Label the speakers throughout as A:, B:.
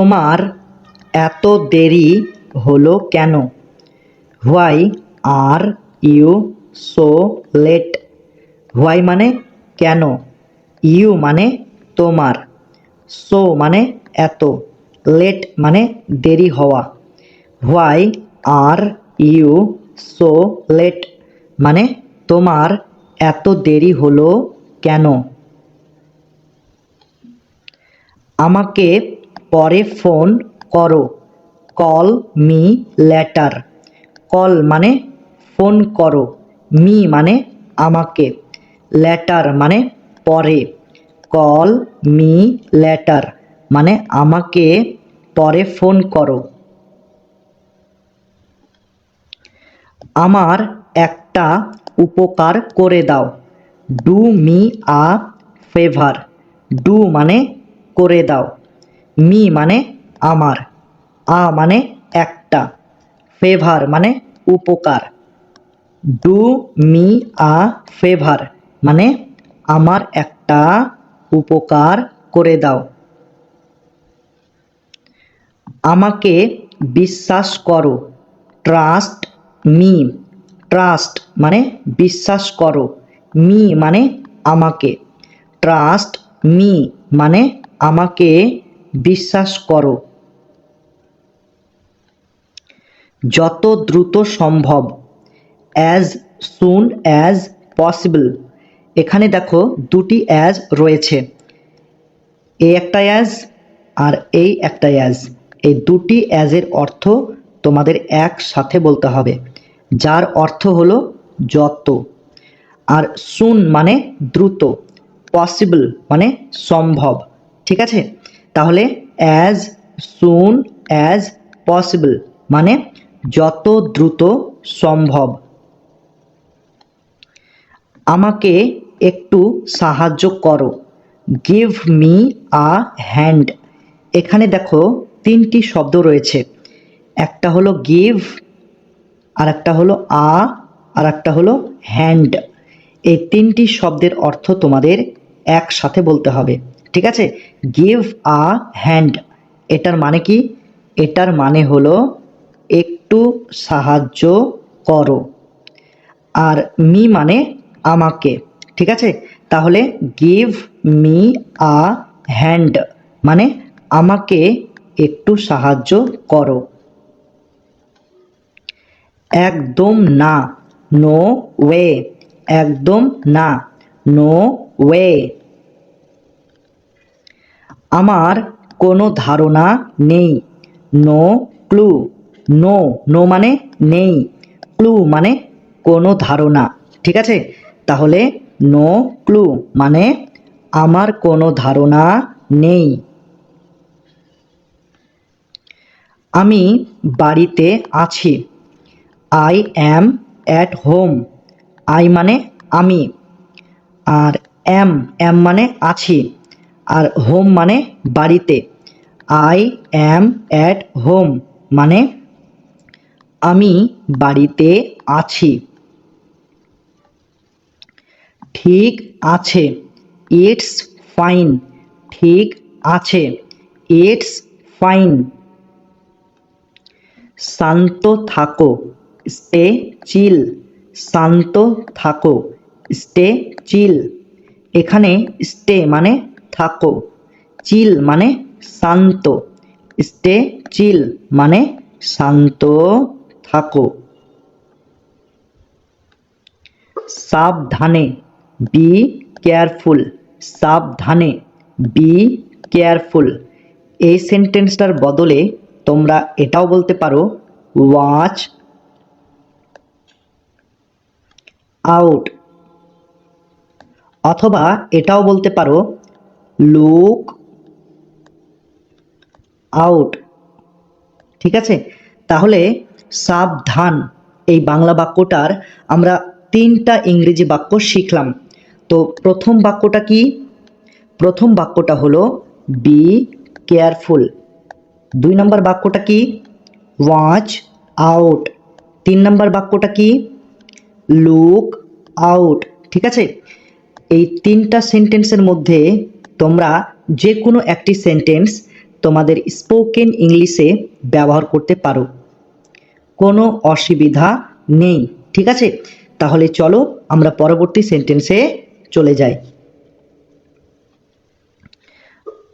A: তোমার এত দেরি হলো কেন? Why are you so late? Why মানে কেন, ইউ মানে তোমার, সো মানে এত, লেট মানে দেরি হওয়া। Why are you so late মানে তোমার এত দেরি হলো কেন? আমাকে পরে ফোন করো, কল মি লেটার। কল মানে ফোন করো, মি মানে আমাকে, লেটার মানে পরে। কল মি লেটার মানে আমাকে পরে ফোন করো। আমার একটা উপকার করে দাও, do me a favour. Do মানে করে দাও, মি মানে আমার, আ মানে একটা, ফেভার মানে উপকার। ডু মি আ ফেভার মানে আমার একটা উপকার করে দাও। আমাকে বিশ্বাস করো, ট্রাস্ট মি। ট্রাস্ট মানে বিশ্বাস করো, মি মানে আমাকে, ট্রাস্ট মি মানে আমাকে বিশ্বাস করো। যত দ্রুত সম্ভব, অ্যাজ সুন অ্যাজ পসিবল। এখানে দেখো দুটি অ্যাজ রয়েছে, এই একটা অ্যাজ আর এই একটা অ্যাজ। এই দুটি অ্যাজের অর্থ তোমাদের একসাথে বলতে হবে, যার অর্থ হলো যত। আর সুন মানে দ্রুত, পসিবল মানে সম্ভব। ঠিক আছে, তাহলে অ্যাজ সুন অ্যাজ পসিবল মানে যত দ্রুত সম্ভব। আমাকে একটু সাহায্য করো, গিভ মি আ হ্যান্ড। এখানে দেখো তিনটি শব্দ রয়েছে, একটা হলো গিভ, আর একটা হলো আর একটা হলো হ্যান্ড। এই তিনটি শব্দের অর্থ তোমাদের একসাথে বলতে হবে। ঠিক আছে, গিভ আ হ্যান্ড এটার মানে কি? এটার মানে হলো একটু সাহায্য করো। আর মি মানে আমাকে। ঠিক আছে, তাহলে গিভ মি আ হ্যান্ড মানে আমাকে একটু সাহায্য করো। একদম না, নো ওয়ে। একদম না, নো ওয়ে। আমার কোনো ধারণা নেই, নো ক্লু। নো, নো মানে নেই, ক্লু মানে কোনো ধারণা। ঠিক আছে, তাহলে নো ক্লু মানে আমার কোনো ধারণা নেই। আমি বাড়িতে আছি, I am at home. I মানে আমি, আর অ্যাম মানে আছি, আর হোম মানে বাড়িতে। আই অ্যাম অ্যাট হোম মানে আমি বাড়িতে আছি। ঠিক আছে, ইটস ফাইন। ঠিক আছে, ইটস ফাইন। শান্ত থাকো, স্টে চিল। শান্ত থাকো, স্টে চিল। এখানে স্টে মানে থাকো, চিল মানে শান্ত, স্টে চিল মানে শান্ত থাকো। সাবধানে, বি কেয়ারফুল। সাবধানে, বি কেয়ারফুল। এই সেন্টেন্সটার বদলে তোমরা এটাও বলতে পারো, ওয়াচ আউট। অথবা এটাও বলতে পারো, লুক আউট। ঠিক আছে, তাহলে সাবধান এই বাংলা বাক্যটার আমরা তিনটা ইংরেজি বাক্য শিখলাম। তো প্রথম বাক্যটা কি? প্রথম বাক্যটা হলো বি কেয়ারফুল। 2 নম্বর বাক্যটা কি? Watch out. 3 নম্বর বাক্যটা কি? Look out. ঠিক আছে, এই তিনটা সেন্টেন্সের মধ্যে তোমরা যে কোনো একটি সেন্টেন্স তোমাদের স্পোকেন ইংলিশে ব্যবহার করতে পারো, কোনো অসুবিধা নেই। ঠিক আছে, তাহলে চলো আমরা পরবর্তী সেন্টেন্সে চলে যাই।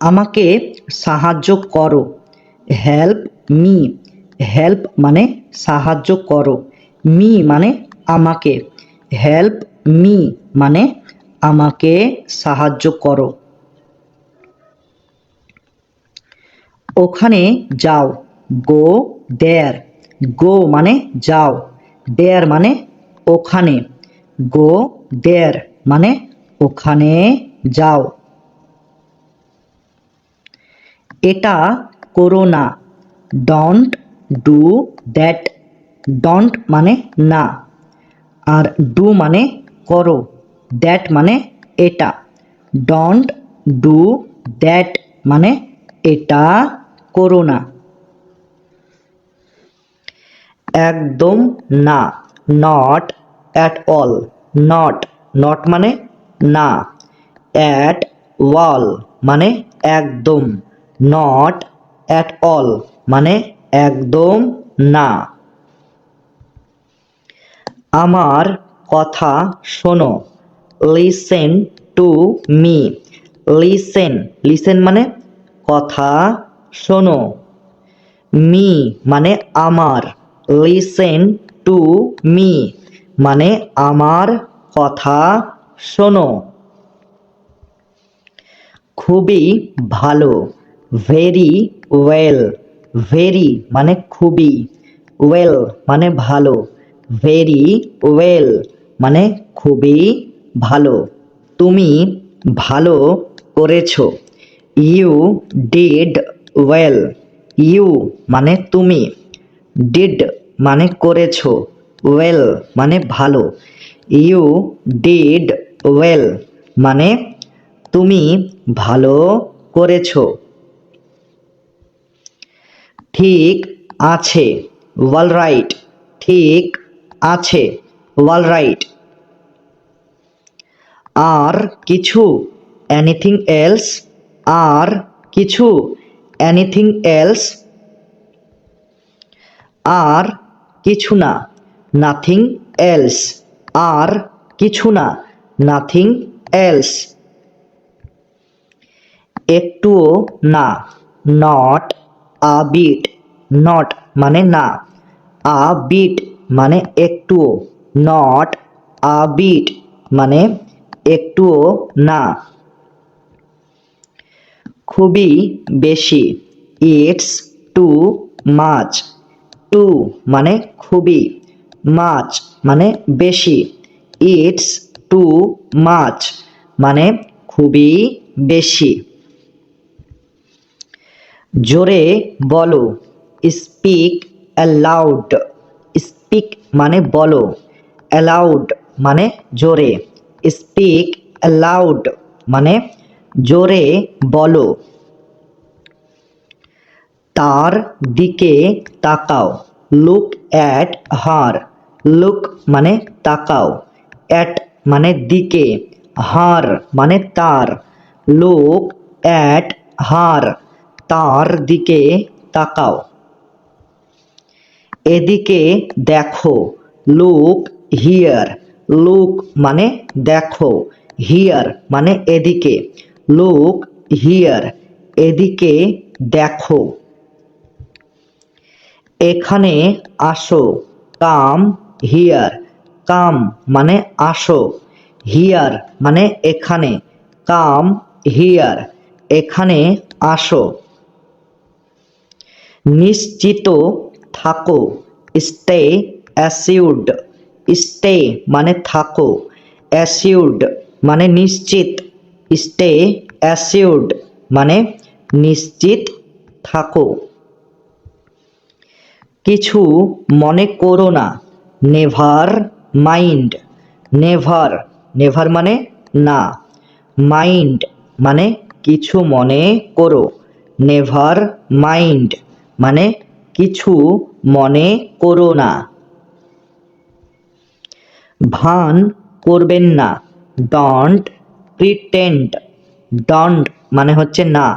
A: আমাকে সাহায্য করো, হেল্প মি। হেল্প মানে সাহায্য করো, মি মানে আমাকে, হেল্প মি মানে আমাকে সাহায্য করো। ওখানে যাও, গো দেয়ার। গো মানে যাও, দেয়ার মানে ওখানে, গো দেয়ার মানে ওখানে যাও। এটা করো না, ডোন্ট ডু দ্যাট। ডোন্ট মানে না, আর ডু মানে করো, দ্যাট মানে এটা। ডোন্ট ডু দ্যাট মানে এটা করো না। একদম না, not at all. Not, not মানে না, অ্যাট অল মানে একদম, নট অ্যাট অল মানে একদম না। আমার কথা শোনো, listen to me. Listen, listen মানে কথা, শোনো। মি মানে আমার, লিসেন টু মি মানে আমার কথা শোনো। খুবই ভালো, ভেরি ওয়েল। ভেরি মানে খুবই, ওয়েল মানে ভালো, ভেরি ওয়েল মানে খুবই ভালো। তুমি ভালো করেছো, ইউ ডিড ওয়েল। ইউ মানে তুমি, ডিড মানে করেছো, ওয়েল মানে ভালো, ইউ ডিড ওয়েল মানে তুমি ভালো করেছো। ঠিক আছে, অল রাইট। ঠিক আছে, অল রাইট। আর কিছু, এনিথিং এলস। আর কিছু, এনিথিং এলস। আর কিছু না, নাথিং এলস। আর কিছু না, নাথিং এলস। একটুও না, নট আ বিট। নট মানে না, আ বিট মানে একটুও, নট আ বিট মানে একটুও না। খুবই বেশি, ইটস টু মাচ। টু মানে খুবই, মাচ মানে বেশি, ইটস টু মাচ মানে খুবই বেশি। জোরে বলো, স্পিক অ্যালাউড। স্পিক মানে বলো, অ্যালাউড মানে জোরে, স্পিক অ্যালাউড মানে জোরে বলো। তার দিকে তাকাও, লুক অ্যাট হার। লুক মানে তাকাও, অ্যাট মানে দিকে, হার মানে তার, লুক অ্যাট হার তার দিকে তাকাও। এদিকে দেখো, লুক হিয়ার। লুক মানে দেখো, হিয়ার মানে এদিকে, লুক হিয়ার এদিকে দেখো। এখানে আসো, কাম হিয়ার। কাম মানে আসো, হিয়ার মানে এখানে, কাম হিয়ার এখানে আসো। নিশ্চিত থাকো, স্টে অ্যাসিউরড। স্টে মানে থাকো, অ্যাসিউরড মানে নিশ্চিত, স্টে অ্যাসিউরড মানে নিশ্চিত থাকো। কিছু মনে করো না, নেভার মাইন্ড। নেভার, নেভার মানে না, মাইন্ড মানে কিছু মনে করো, নেভার মাইন্ড মানে কিছু মনে করো না। ভান করবেন না, ডোন্ট প্রিটেন্ড। ডোন্ট মানে হচ্ছে না,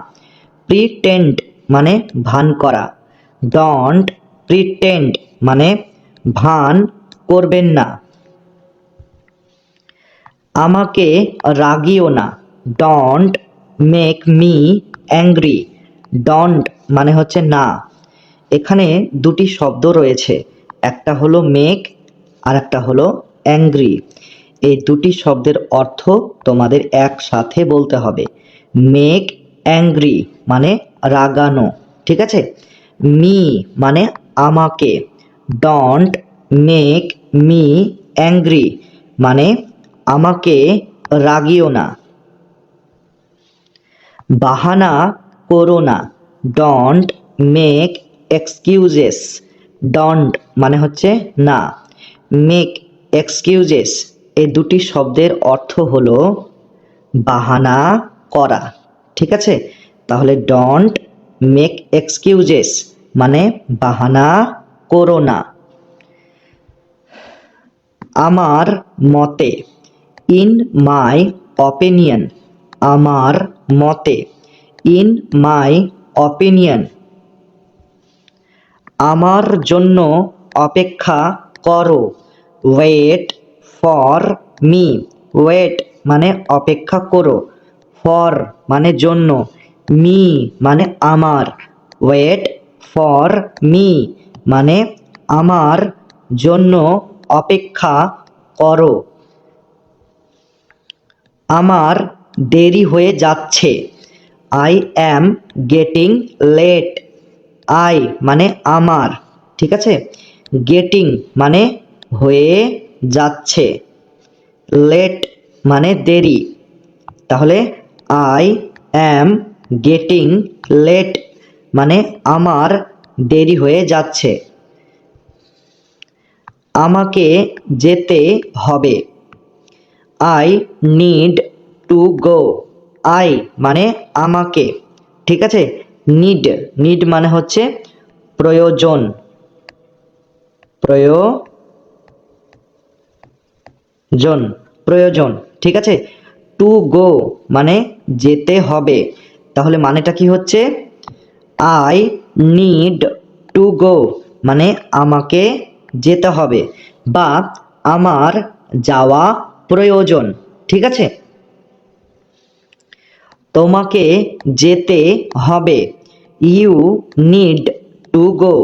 A: প্রিটেন্ড মানে ভান করা, ডোন্ট প্রিটেন্ড মানে ভান করবেন না। আমাকে রাগিও না, don't make me angry. Don't মানে হচ্ছে না। এখানে দুটি শব্দ রয়েছে, একটা হলো মেক আর একটা হলো অ্যাংরি। এই দুটি শব্দের অর্থ তোমাদের একসাথে বলতে হবে। মেক অ্যাংরি মানে রাগানো, ঠিক আছে। মি মানে আমাকে, ডোন্ট মেক মি অ্যাংরি মানে আমাকে রাগিও না। বাহানা করো না, ডোন্ট মেক এক্সকিউজেস। ডোন্ট মানে হচ্ছে না, মেক এক্সকিউজেস এই দুটি শব্দের অর্থ হলো বাহানা করা, ঠিক আছে। তাহলে ডোন্ট মেক এক্সকিউজেস মানে বাহানা করো না। আমার মতে, ইন মাই অপিনিয়ন। আমার মতে, ইন মাই অপিনিয়ন। আমার জন্য অপেক্ষা করো, ওয়েট ফর মি। ওয়েট মানে অপেক্ষা করো, ফর মানে জন্য, মি মানে আমার। ওয়েট ফর মি মানে আমার জন্য অপেক্ষা করো। আমার দেরি হয়ে যাচ্ছে, I am getting late. I মানে আমার, ঠিক আছে। গেটিং মানে হয়ে যাচ্ছে, লেট মানে দেরি। তাহলে আই অ্যাম গেটিং লেট মানে আমার দেরি হয়ে যাচ্ছে। আমাকে যেতে হবে, I need to go. I মানে আমাকে, ঠিক আছে। নিড, নিড মানে হচ্ছে প্রয়োজন, প্রয়োজন, প্রয়োজন, ঠিক আছে। টু গো মানে যেতে হবে, তাহলে মানেটা কি হচ্ছে, আই নিড টু গো মানে আমাকে যেতে হবে বা আমার যাওয়া প্রয়োজন, ঠিক আছে। তোমাকে যেতে হবে, you need to go.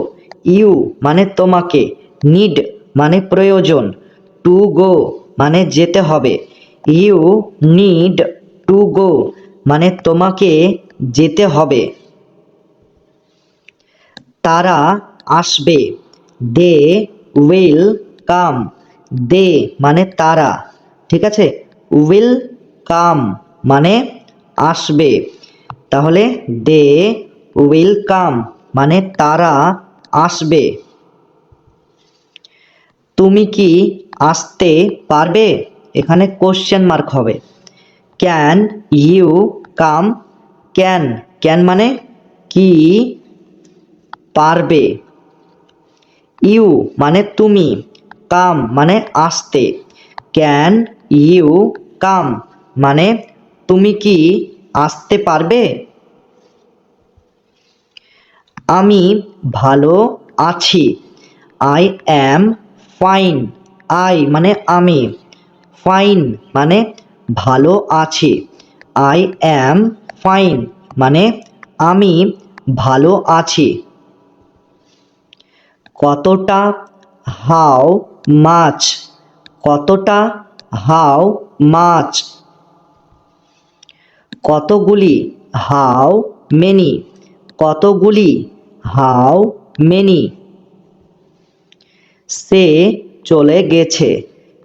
A: You মানে তোমাকে, নিড মানে প্রয়োজন, টু গো মানে যেতে হবে। ইউ নিড টু গো মানে তোমাকে যেতে হবে। তারা আসবে, দে উইল কাম। দে মানে তারা, ঠিক আছে। উইল কাম মানে আসবে, তাহলে দে উইল কাম মানে তারা আসবে। তুমি কি আসতে পারবে, এখানে কোশ্চেন মার্ক হবে। Can you come. Can, can মানে কি, পারবে। ইউ মানে তুমি, কাম মানে আসতে। ক্যান ইউ কাম মানে তুমি কি আসতে পারবে। আমি ভালো আছি, আই অ্যাম ফাইন। আই মানে আমি, ফাইন মানে ভালো আছি। আই অ্যাম ফাইন মানে আমি ভালো আছি। কতটা, হাউ মাচ। কতটা, হাউ মাচ। কতগুলি, হাউ মেনি। কতগুলি, হাউ মেনি। সে চলে গেছে,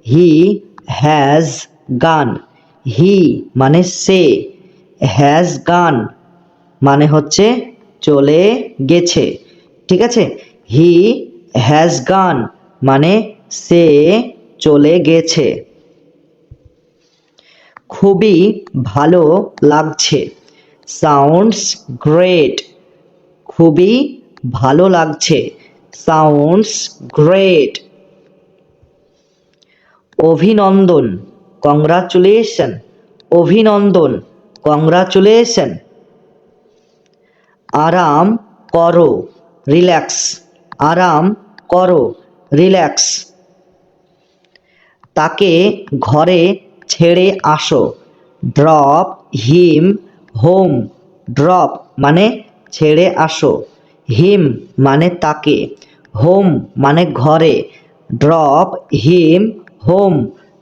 A: হি হ্যাজ গান। হি মানে সে, হ্যাজ গান মানে হচ্ছে চলে গেছে, ঠিক আছে। হি হ্যাজ গান মানে সে চলে গেছে। খুবই ভালো লাগছে, সাউন্ডস গ্রেট। খুবই ভালো লাগছে, সাউন্ডস গ্রেট। অভিনন্দন, কংগ্রাচুলেশন। অভিনন্দন, কংগ্রাচুলেশন। আরাম করো, রিল্যাক্স। আরাম করো, রিল্যাক্স। তাকে ঘরে ছেড়ে আসো, ড্রপ হিম হোম। ড্রপ মানে ছেড়ে আসো, হিম মানে তাকে, হোম মানে ঘরে। ড্রপ হিম হোম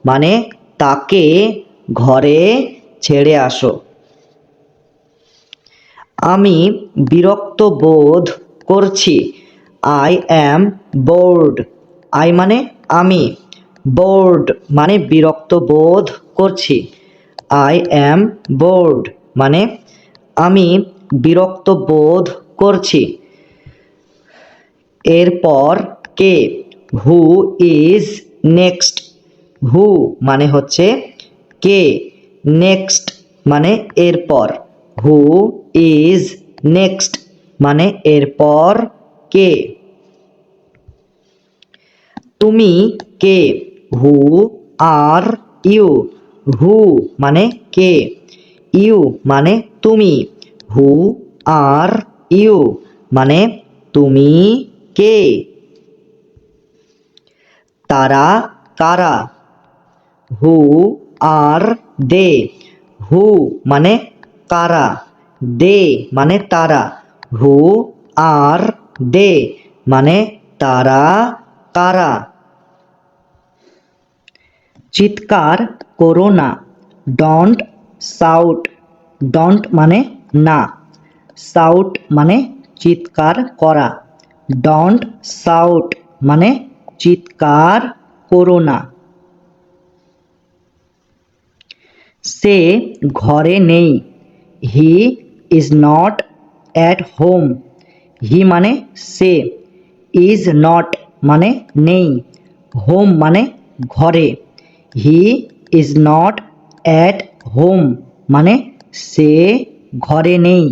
A: মানে তাকে ঘরে ছেড়ে আসো। আমি বিরক্ত বোধ করছি, আই অ্যাম বোর্ড। আই মানে আমি, বোর্ড মানে বিরক্ত বোধ করছি। আই অ্যাম বোর্ড মানে আমি বিরক্ত বোধ করছি। এরপর কে, হু ইজ নেক্সট। হু মানে হচ্ছে কে, নেক্সট মানে এরপর। হু ইজ নেক্সট মানে এরপর কে। তুমি কে, হু আর ইউ। হু মানে কে, ইউ মানে তুমি। হু আর ইউ মানে তুমি কে। তারা কারা, হু আর দে। হু মানে কারা, দে মানে তারা। হু আর দে মানে তারা কারা। চিৎকার করো না, ডন্ট শাউট। ডন্ট মানে না, শাউট মানে চিৎকার করা। ডন্ট শাউট মানে চিৎকার করো না। সে ঘরে নেই, he is not at home. He মানে সে, ইজ নট মানে নেই, হোম মানে ঘরে। He is not at home মানে সে ঘরে নেই।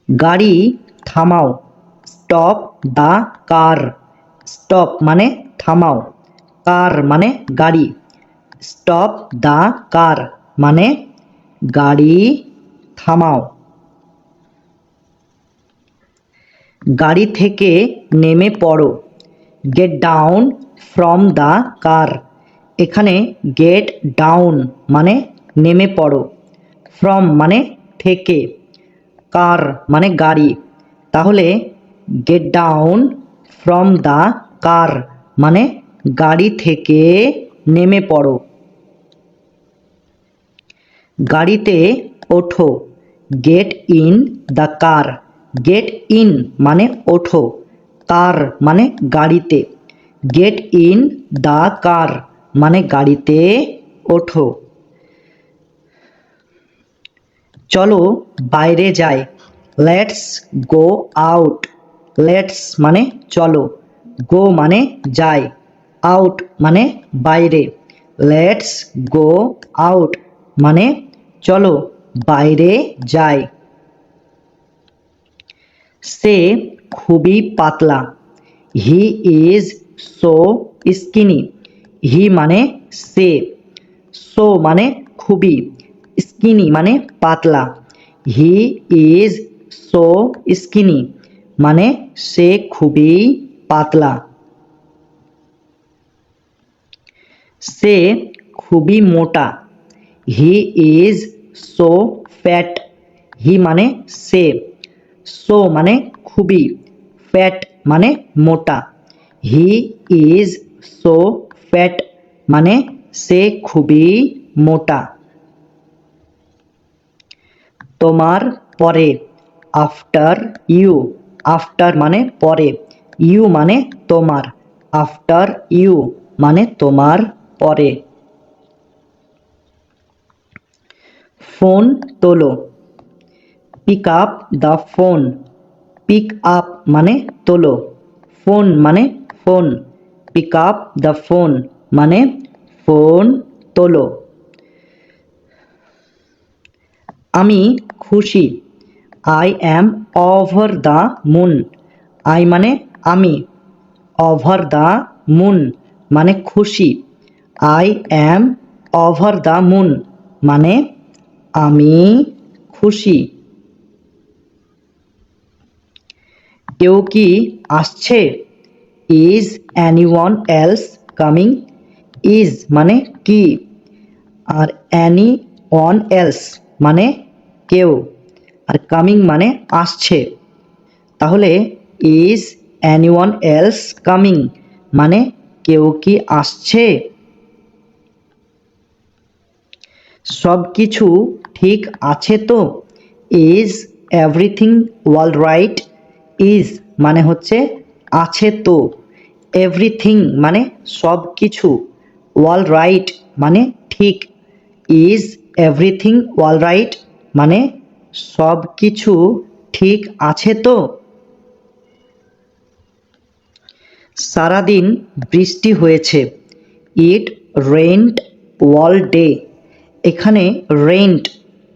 A: গাড়ি থামাও, স্টপ দ্য কার। স্টপ মানে থামাও, কার মানে গাড়ি। স্টপ দ্য কার মানে গাড়ি থামাও। গাড়ি থেকে নেমে পড়ো, get down from the car. এখানে গেট ডাউন মানে নেমে পড়ো, ফ্রম মানে থেকে, কার মানে গাড়ি। তাহলে get down from the car মানে গাড়ি থেকে নেমে পড়ো। গাড়িতে ওঠো, get in the car. Get in মানে ওঠো, কার মানে গাড়িতে। গেট ইন দ্য কার মানে গাড়িতে ওঠো। চলো বাইরে যাই, লেটস গো আউট। লেটস মানে চলো, গো মানে যাই, আউট মানে বাইরে। লেটস গো আউট মানে চলো বাইরে যাই। সে খুবই পাতলা, হি ইজ সো স্কিনি। হি মানে সে, সো মানে খুবই, স্কিনি মানে পাতলা। হি ইজ সো স্কিনি মানে সে খুবই পাতলা। সে খুবই মোটা, হি ইজ সো ফ্যাট। হি মানে সে, সো মানে খুবই, ফ্যাট মানে মোটা। হি ইজ সো ফ্যাট মানে সে খুবই মোটা। তোমার পরে, আফটার ইউ। আফটার মানে পরে, ইউ মানে তোমার, আফটার ইউ মানে তোমার পরে। ফোন তোলো, pick up the phone. Pick up মানে তোলো, ফোন মানে phone. Pick up the phone মানে ফোন তোলো। আমি খুশি, I am over the moon. I মানে আমি, ওভার দ্য মুন মানে খুশি। I am over the moon মানে আমি খুশি। কেউ কি আসছে? Is anyone else coming? Is মানে কি, আর এনি ওয়ান এলস মানে কেউ, আর কামিং মানে আসছে। তাহলে ইজ এনিওয়ান এলস কামিং মানে কেউ কি আসছে? সব কিছু ঠিক আছে তো? Is everything all right? Is মানে হচ্ছে আছে তো, এভরিথিং মানে সব কিছু, অল রাইট মানে ঠিক। ইজ এভরিথিং অল রাইট মানে সব কিছু ঠিক আছে তো? সারাদিন বৃষ্টি হয়েছে। It rained all day. এখানে রেইনড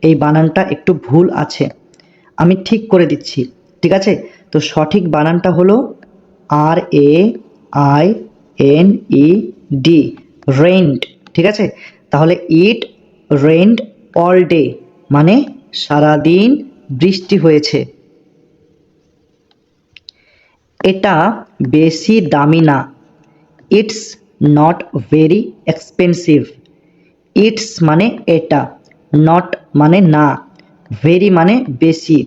A: এই বানানটা একটু ভুল আছে, আমি ঠিক করে দিচ্ছি, ঠিক আছে? তো সঠিক বানানটা হলো RAINED, রেইনড, ঠিক আছে? তাহলে ইট রেইনড অল ডে মানে সারাদিন বৃষ্টি হয়েছে। এটা বেশি দামি না। It's not very expensive. It's মানে এটা, নট মানে না, ভেরি মানে বেশি,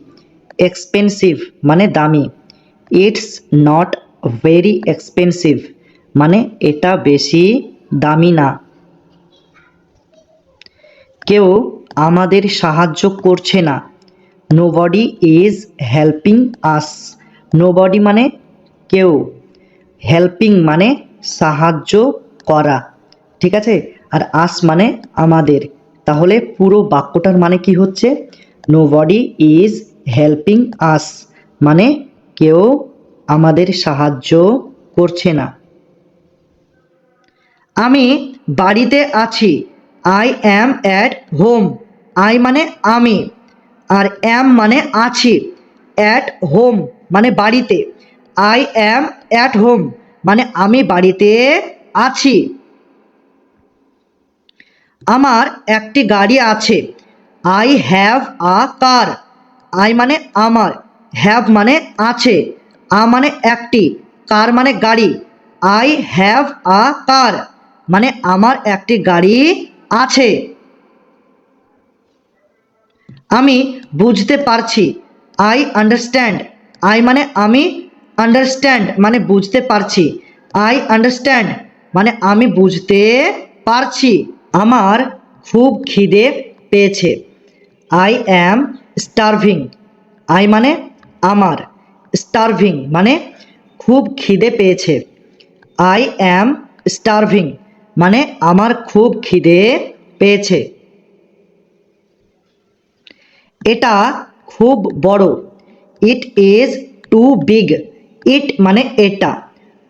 A: এক্সপেন্সিভ মানে দামি। ইটস নট ভেরি এক্সপেন্সিভ মানে এটা বেশি দামি না। কেউ আমাদের সাহায্য করছে না। Nobody is helping us. Nobody মানে কেউ, হেল্পিং মানে সাহায্য করা, ঠিক আছে? আর আস মানে আমাদের। তাহলে পুরো বাক্যটার মানে কি হচ্ছে? নোবডি ইজ হেল্পিং আস মানে কেউ আমাদের সাহায্য করছে না। আমি বাড়িতে আছি। I am at home. I মানে আমি, আর অ্যাম মানে আছি, অ্যাট হোম মানে বাড়িতে। আই অ্যাম অ্যাট হোম মানে আমি বাড়িতে আছি। আমার একটি গাড়ি আছে। I have a car. I মানে আমার, হ্যাভ মানে আছে, আ মানে একটি, কার মানে গাড়ি। আই হ্যাভ আ কার মানে আমার একটি গাড়ি আছে। আমি বুঝতে পারছি। I understand. আই মানে আমি, আন্ডারস্ট্যান্ড মানে বুঝতে পারছি। আই আন্ডারস্ট্যান্ড মানে আমি বুঝতে পারছি। আমার খুব খিদে পেয়েছে। I am starving. আই মানে আমার, স্টারভিং মানে খুব খিদে পেয়েছে। আই অ্যাম স্টারভিং মানে আমার খুব খিদে পেয়েছে। এটা খুব বড়। It is too big. It মানে এটা,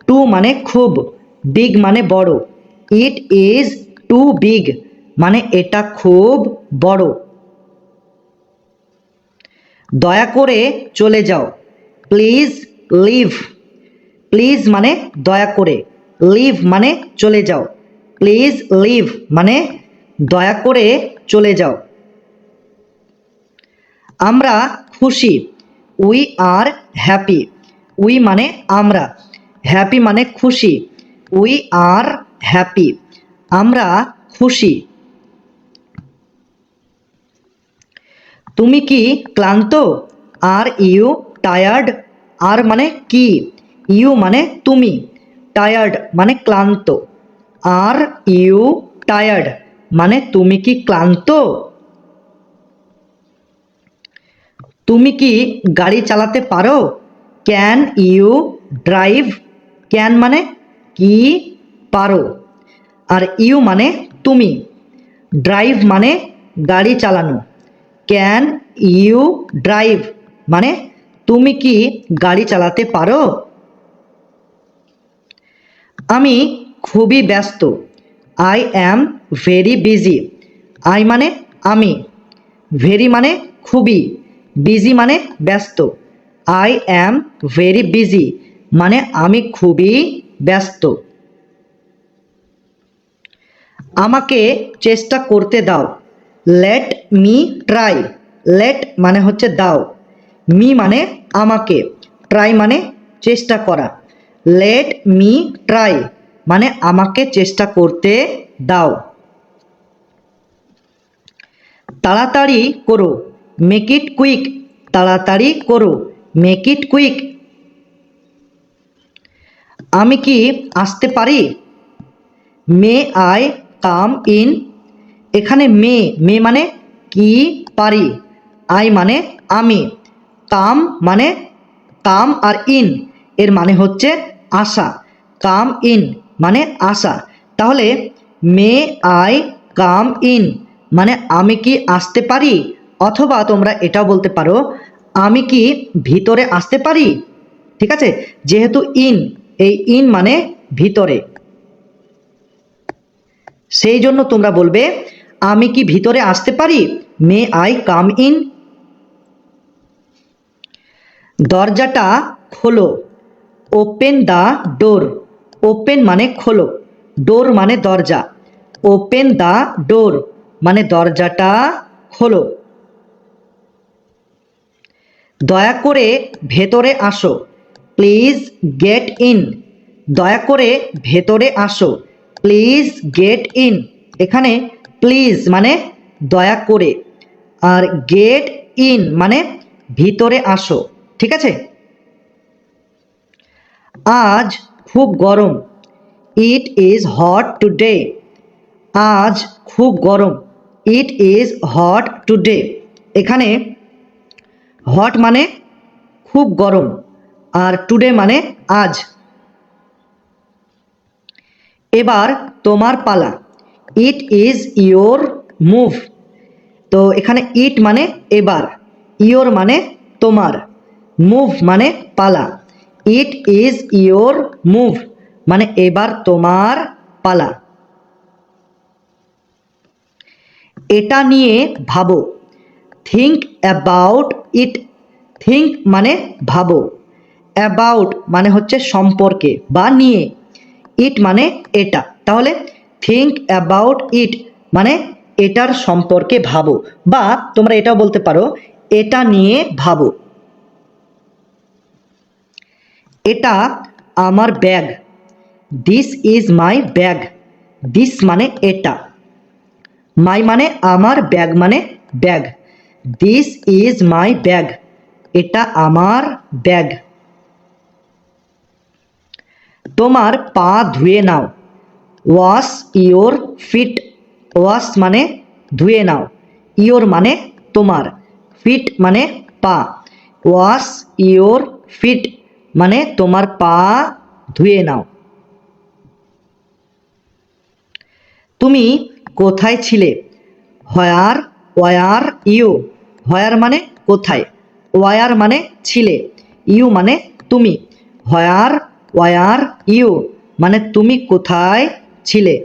A: টু মানে খুব, বিগ মানে বড়। ইট ইজ টু বিগ মানে এটা খুব বড়। দয়া করে চলে যাও। Please leave. প্লিজ মানে দয়া করে, লিভ মানে চলে যাও। প্লিজ লিভ মানে দয়া করে চলে যাও। আমরা খুশি। We are happy. উই মানে আমরা, হ্যাপি মানে খুশি। উই আর হ্যাপি আমরা খুশি। তুমি কি ক্লান্ত? Are you tired? আর মানে কি, ইউ মানে তুমি, টায়ার্ড মানে ক্লান্ত। আর ইউ টায়ার্ড মানে তুমি কি ক্লান্ত? তুমি কি গাড়ি চালাতে পারো? Can you drive? ক্যান মানে কি, পারো, আর ইউ মানে তুমি, ড্রাইভ মানে গাড়ি চালানো। ক্যান ইউ ড্রাইভ মানে তুমি কি গাড়ি চালাতে পারো? আমি খুবই ব্যস্ত। I am very busy. I মানে আমি, ভেরি মানে খুবই, বিজি মানে ব্যস্ত। আই অ্যাম ভেরি বিজি মানে আমি খুবই ব্যস্ত। আমাকে চেষ্টা করতে দাও। Let me try. লেট মানে হচ্ছে দাও, মি মানে আমাকে, ট্রাই মানে চেষ্টা করা। লেট মি ট্রাই মানে আমাকে চেষ্টা করতে দাও। তাড়াতাড়ি করো, মেক ইট কুইক, তাড়াতাড়ি করো, মেক ইট কুইক। আমি কি আসতে পারি? May I come in. এখানে মে মানে কি পারি, আই মানে আমি, কাম মানে কাম আর ইন এর মানে হচ্ছে আসা, কাম ইন মানে আসা। তাহলে মে আই কাম ইন মানে আমি কি আসতে পারি, অথবা তোমরা এটাও বলতে পারো আমি কি ভিতরে আসতে পারি। ঠিক আছে, যেহেতু এই ইন মানে ভিতরে, সেই জন্য তোমরা বলবে আমি কি ভিতরে আসতে পারি, মে আই কাম ইন। দরজাটা খোলো, ওপেন দ্য ডোর। ওপেন মানে খোলো, ডোর মানে দরজা, ওপেন দ্য ডোর মানে দরজাটা খোলো। দয়া করে ভেতরে আসো, প্লিজ গেট ইন। দয়া করে ভেতরে আসো, প্লিজ গেট ইন। এখানে প্লিজ মানে দয়া করে, আর গেট ইন মানে ভিতরে আসো। ঠিক আছে। আজ খুব গরম, ইট ইজ হট টুডে। আজ খুব গরম, ইট ইজ হট টুডে। এখানে হট মানে খুব গরম, আর টুডে মানে আজ। এবার তোমার পালা, ইট ইজ ইয়োর মুভ। তো এখানে ইট মানে এবার, ইয়োর মানে তোমার, মুভ মানে পালা। ইট ইজ ইয়োর মুভ মানে এবার তোমার পালা। এটা নিয়ে ভাবো, থিঙ্ক অ্যাবাউট ইট। থিঙ্ক মানে ভাবো, অ্যাবাউট মানে হচ্ছে সম্পর্কে বা নিয়ে, ইট মানে এটা। তাহলে থিঙ্ক অ্যাবাউট ইট মানে এটার সম্পর্কে ভাবো, বা তোমরা এটাও বলতে পারো এটা নিয়ে ভাবো। এটা আমার bag, this is my bag. This মানে এটা, মাই মানে আমার, ব্যাগ মানে bag. This is my bag, এটা আমার ব্যাগ। তোমার পা ধুয়ে নাও, ওয়াশ ইয়োর ফিট। ওয়াশ মানে ধুয়ে নাও, ইয়োর মানে তোমার, ফিট মানে পা। ওয়াশ ইয়োর ফিট মানে তোমার পা ধুয়ে নাও। তুমি কোথায় ছিলে, হোয়ার ওয়ার ইউ। হোয়ার মানে কোথায়, ওয়ার মানে ছিলে, ইউ মানে তুমি। হোয়ার ওয়ার ইউ মানে তুমি কোথায় ছিলে।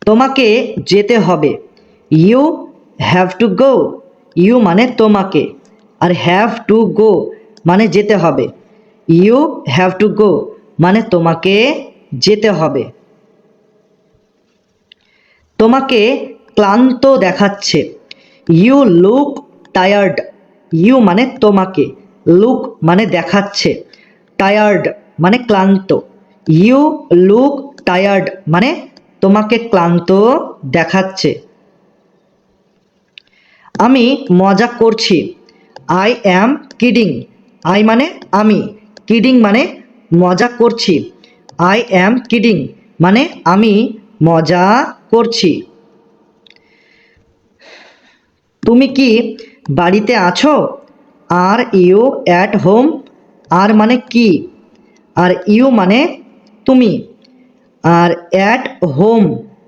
A: তোমাকে যেতে হবে, you have to go. You মানে তোমাকে, আর হ্যাভ টু গো মানে যেতে হবে। ইউ হ্যাভ টু গো মানে তোমাকে যেতে হবে। তোমাকে ক্লান্ত দেখাচ্ছে, ইউ লুক টায়ার্ড। ইউ মানে তোমাকে, লুক মানে দেখাচ্ছে, টায়ার্ড মানে ক্লান্ত। ইউ লুক টায়ার্ড মানে তোমাকে ক্লান্ত দেখাচ্ছে। আমি মজা করছি, আই অ্যাম কিডিং। আই মানে আমি, কিডিং মানে মজা করছি। আই অ্যাম কিডিং মানে আমি মজা করছি। তুমি কি বাড়িতে আছো, আর ইউ অ্যাট হোম। আর মানে কি, আর ইউ মানে তুমি, আর অ্যাট হোম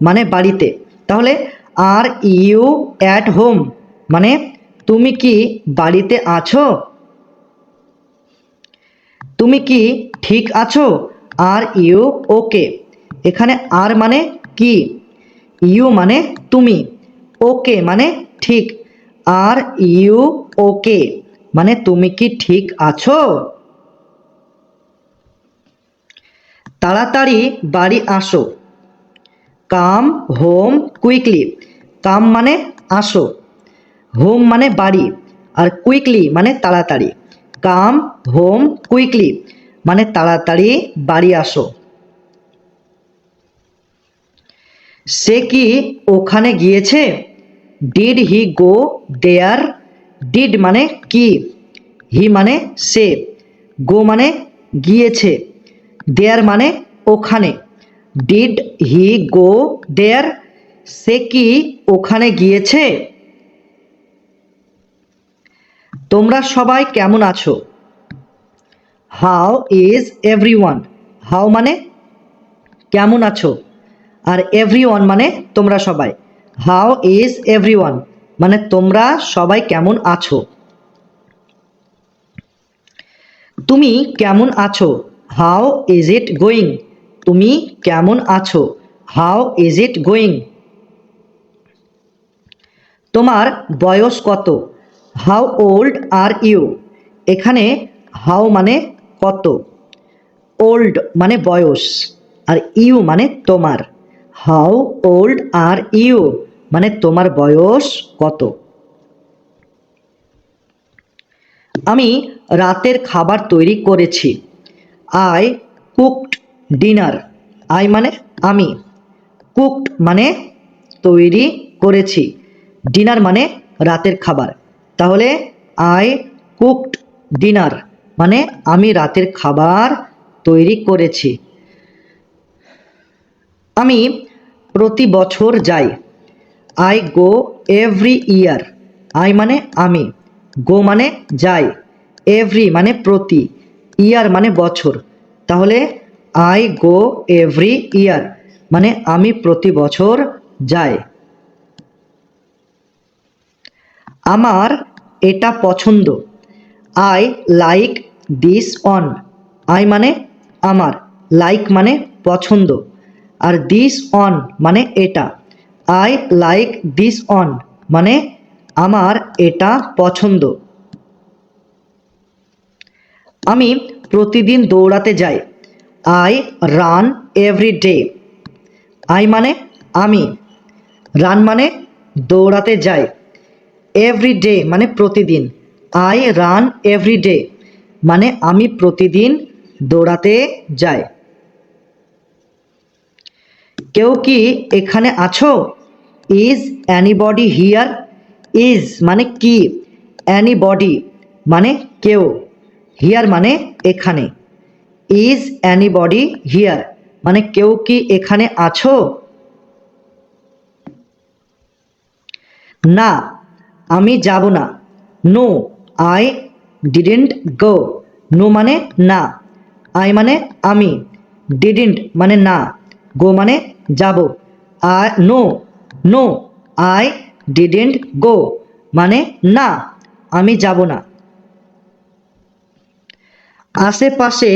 A: মানে বাড়িতে। তাহলে আর ইউ অ্যাট হোম মানে তুমি কি বাড়িতে আছো। তুমি কি ঠিক আছো, আর ইউ ওকে। এখানে আর মানে কি, ইউ মানে তুমি, ওকে মানে ঠিক, আর ইউ ওকে মানে তুমি কি ঠিক আছো। তাড়াতাড়ি বাড়ি আসো, কাম হোম কুইকলি। কাম মানে আসো, হোম মানে বাড়ি, আর কুইকলি মানে তাড়াতাড়ি। কাম হোম কুইকলি মানে তাড়াতাড়ি বাড়ি আসো। সে কি ওখানে গিয়েছে? Did he go there? Did মানে কি, হি মানে সে, গো মানে গিয়েছে, দেয়ার মানে ওখানে। ডিড হি গো দেয়ার? সে কি ওখানে গিয়েছে? তোমরা সবাই কেমন আছো? How is everyone? হাউ মানে কেমন আছো, আর এভরিওয়ান মানে তোমরা সবাই। হাউ ইজ এভরিওয়ান মানে তোমরা সবাই কেমন আছো। তুমি কেমন আছো? How is it going? তুমি কেমন আছো? How is it going? তোমার বয়স কত? How old are you? এখানে হাউ মানে কত, ওল্ড মানে বয়স, আর ইউ মানে তোমার। হাউ ওল্ড আর ইউ মানে তোমার বয়স কত। আমি রাতের খাবার তৈরি করেছি। I cooked dinner. আই মানে আমি, কুকড মানে তৈরি করেছি, ডিনার মানে রাতের খাবার। তাহলে আই কুকড ডিনার মানে আমি রাতের খাবার তৈরি করেছি। আমি প্রতি বছর যাই। I go every year. I মানে আমি, গো মানে যাই, এভরি মানে প্রতি, ইয়ার মানে বছর। তাহলে আই গো এভরি ইয়ার মানে আমি প্রতি বছর যাই। আমার এটা পছন্দ। I like this on. I মানে আমার, লাইক মানে পছন্দ, আর দিস অন মানে এটা। আই লাইক দিস অন মানে আমার এটা পছন্দ। আমি প্রতিদিন দৌড়াতে যাই। I run every day. I মানে আমি, রান মানে দৌড়াতে যাই, এভরি ডে মানে প্রতিদিন। আই রান এভরি ডে মানে আমি প্রতিদিন দৌড়াতে যাই। কেউ কি এখানে আছো? Is anybody here? ইজ মানে কি, অ্যানিবডি মানে কেউ, হিয়ার মানে এখানে। ইজ অ্যানিবডি হিয়ার মানে কেউ কি এখানে আছো? না, আমি যাব না। No I didn't go. No মানে না, আই মানে আমি, ডিডেন্ট মানে না, গো মানে যাব। I no, no I didn't go মানে না, আমি যাব না। আশেপাশে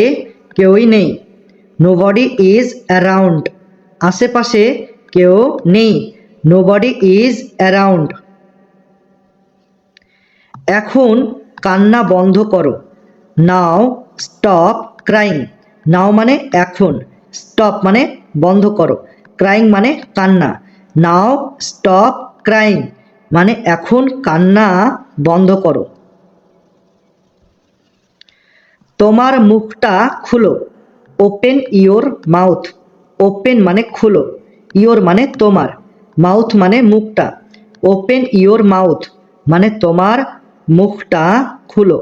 A: কেউই নেই। Nobody is around. আশেপাশে কেউ নেই, নোবডি ইজ অ্যারাউন্ড। এখন কান্না বন্ধ করো। Now stop crying. নাও মানে এখন, স্টপ মানে বন্ধ করো, ক্রাইং মানে কান্না। নাও স্টপ ক্রাইং মানে এখন কান্না বন্ধ করো। তোমার মুখটা খুলো। Open your mouth. ওপেন মানে খুলো, ইওর মানে তোমার, মাউথ মানে মুখটা। ওপেন ইওর মাউথ মানে তোমার মুখটা খুলো।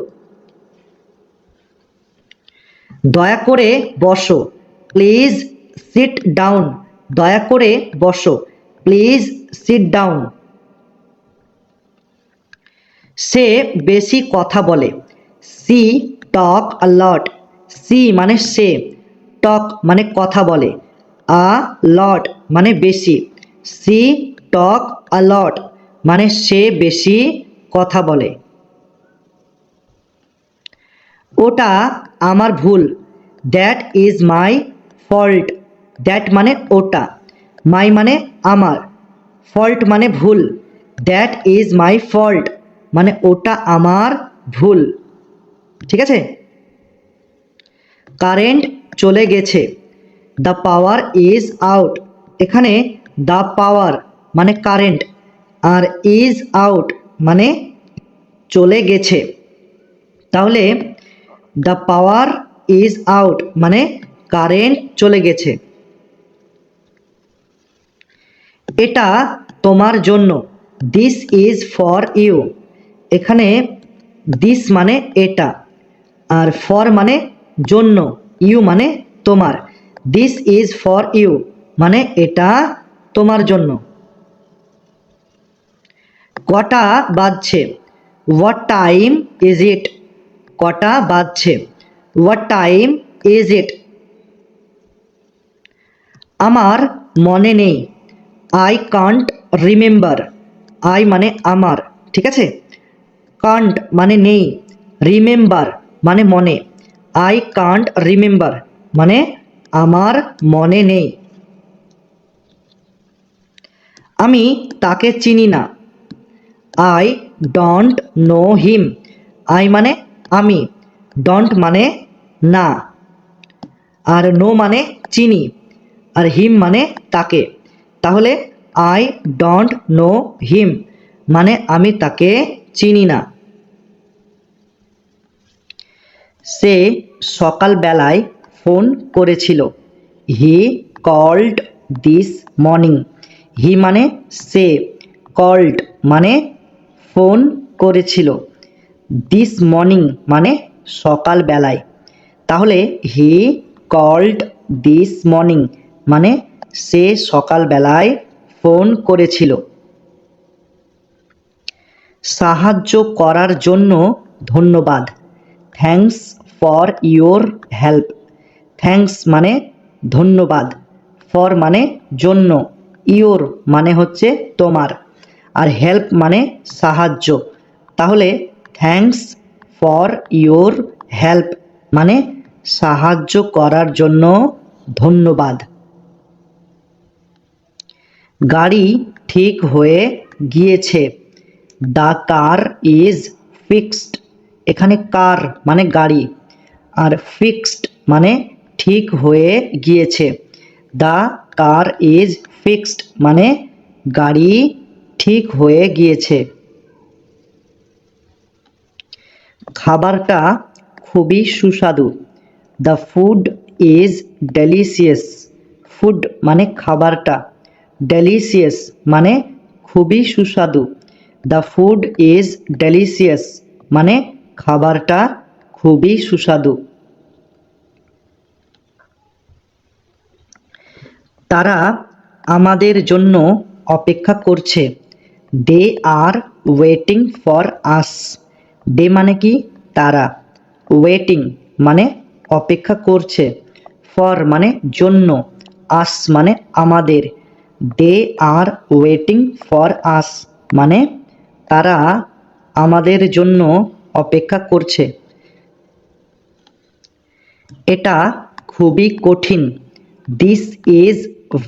A: দয়া করে বসো। Please sit down. দয়া করে বসো, প্লিজ সিট ডাউন। সে বেশি কথা বলে। সি টক আ লট। সি মানে সে, টক মানে কথা বলে, আ লট মানে বেশি। সি টক আ লট মানে সে বেশি কথা বলে। ওটা আমার ভুল। That is my fault. That মানে ওটা, মাই মানে আমার, ফল্ট মানে ভুল। দ্যাট ইজ মাই ফল্ট মানে ওটা আমার ভুল। ঠিক আছে। কারেন্ট চলে গেছে। The power is out. এখানে দ্য পাওয়ার মানে কারেন্ট, আর ইজ আউট মানে চলে গেছে। তাহলে দ্য পাওয়ার ইজ আউট মানে কারেন্ট চলে গেছে। এটা তোমার জন্য, দিস ইজ ফর ইউ। এখানে দিস মানে এটা, আর ফর মানে জন্য, ইউ মানে তোমার। দিস ইজ ফর ইউ মানে এটা তোমার জন্য। কটা বাজছে? What time is it? কটা বাজছে? What time is it? আমার মনে নেই, আই কান্ট রিমেম্বার। আই মানে আমার, ঠিক আছে? কান্ট মানে নেই, রিমেম্বার মানে মনে। আই কান্ট রিমেম্বার মানে আমার মনে নেই। আমি তাকে চিনি না, I don't know him. I মানে আমি, ডোন্ট মানে না, আর নো মানে চিনি, আর হিম মানে তাকে। তাহলে আই ডোন্ট নো হিম মানে আমি তাকে চিনি না। সে সকালবেলায় ফোন করেছিল, হি কল্ড দিস মর্নিং। হি মানে সে, কল্ড মানে ফোন করেছিল, দিস মর্নিং মানে সকালবেলায়। তাহলে হি কল্ড দিস মর্নিং মানে সে সকালবেলায় ফোন করেছিল। সাহায্য করার জন্য ধন্যবাদ, thanks for your help. Thanks মানে ধন্যবাদ, ফর মানে জন্য, ইয়োর মানে হচ্ছে তোমার, আর হেল্প মানে সাহায্য। তাহলে থ্যাঙ্কস ফর ইয়োর হেল্প মানে সাহায্য করার জন্য ধন্যবাদ। গাড়ি ঠিক হয়ে গিয়েছে, দ্য কার ইজ ফিক্সড। এখানে কার মানে গাড়ি, আর ফিক্সড মানে ঠিক হয়ে গিয়েছে। দ্য কার ইজ ফিক্সড মানে গাড়ি ঠিক হয়ে গিয়েছে। খাবারটা খুবই সুস্বাদু, the food is delicious. Food মানে খাবারটা, ডেলিশিয়াস মানে খুবই সুস্বাদু। দ্য ফুড ইজ ডেলিশিয়াস মানে খাবারটা খুবই সুস্বাদু। তারা আমাদের জন্য অপেক্ষা করছে, দে আর ওয়েটিং ফর আস। দে মানে কি? তারা, ওয়েটিং মানে অপেক্ষা করছে, ফর মানে জন্য, আস মানে আমাদের। দে আর ওয়েটিং ফর আস মানে তারা আমাদের জন্য অপেক্ষা করছে। এটা খুবই কঠিন, this is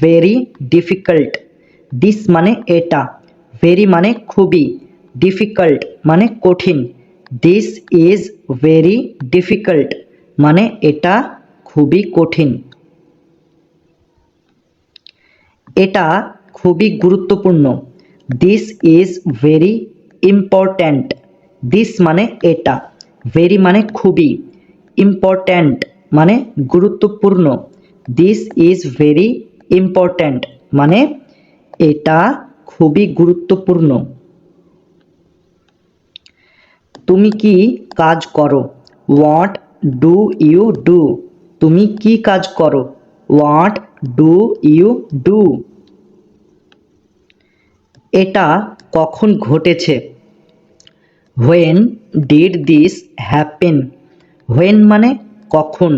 A: very difficult. This মানে এটা, ভেরি মানে খুবই, ডিফিকাল্ট মানে কঠিন। দিস ইজ ভেরি ডিফিকাল্ট মানে এটা খুবই কঠিন। এটা খুবই গুরুত্বপূর্ণ, this is very important. This মানে এটা, ভেরি মানে খুবই, ইম্পর্ট্যান্ট মানে গুরুত্বপূর্ণ। দিস ইজ ভেরি ইম্পর্ট্যান্ট মানে এটা খুবই গুরুত্বপূর্ণ। তুমি কি কাজ করো? What do you do? তুমি কি কাজ করো? What do you do? এটা কখন ঘটেছে? When did this happen? When মানে কখন,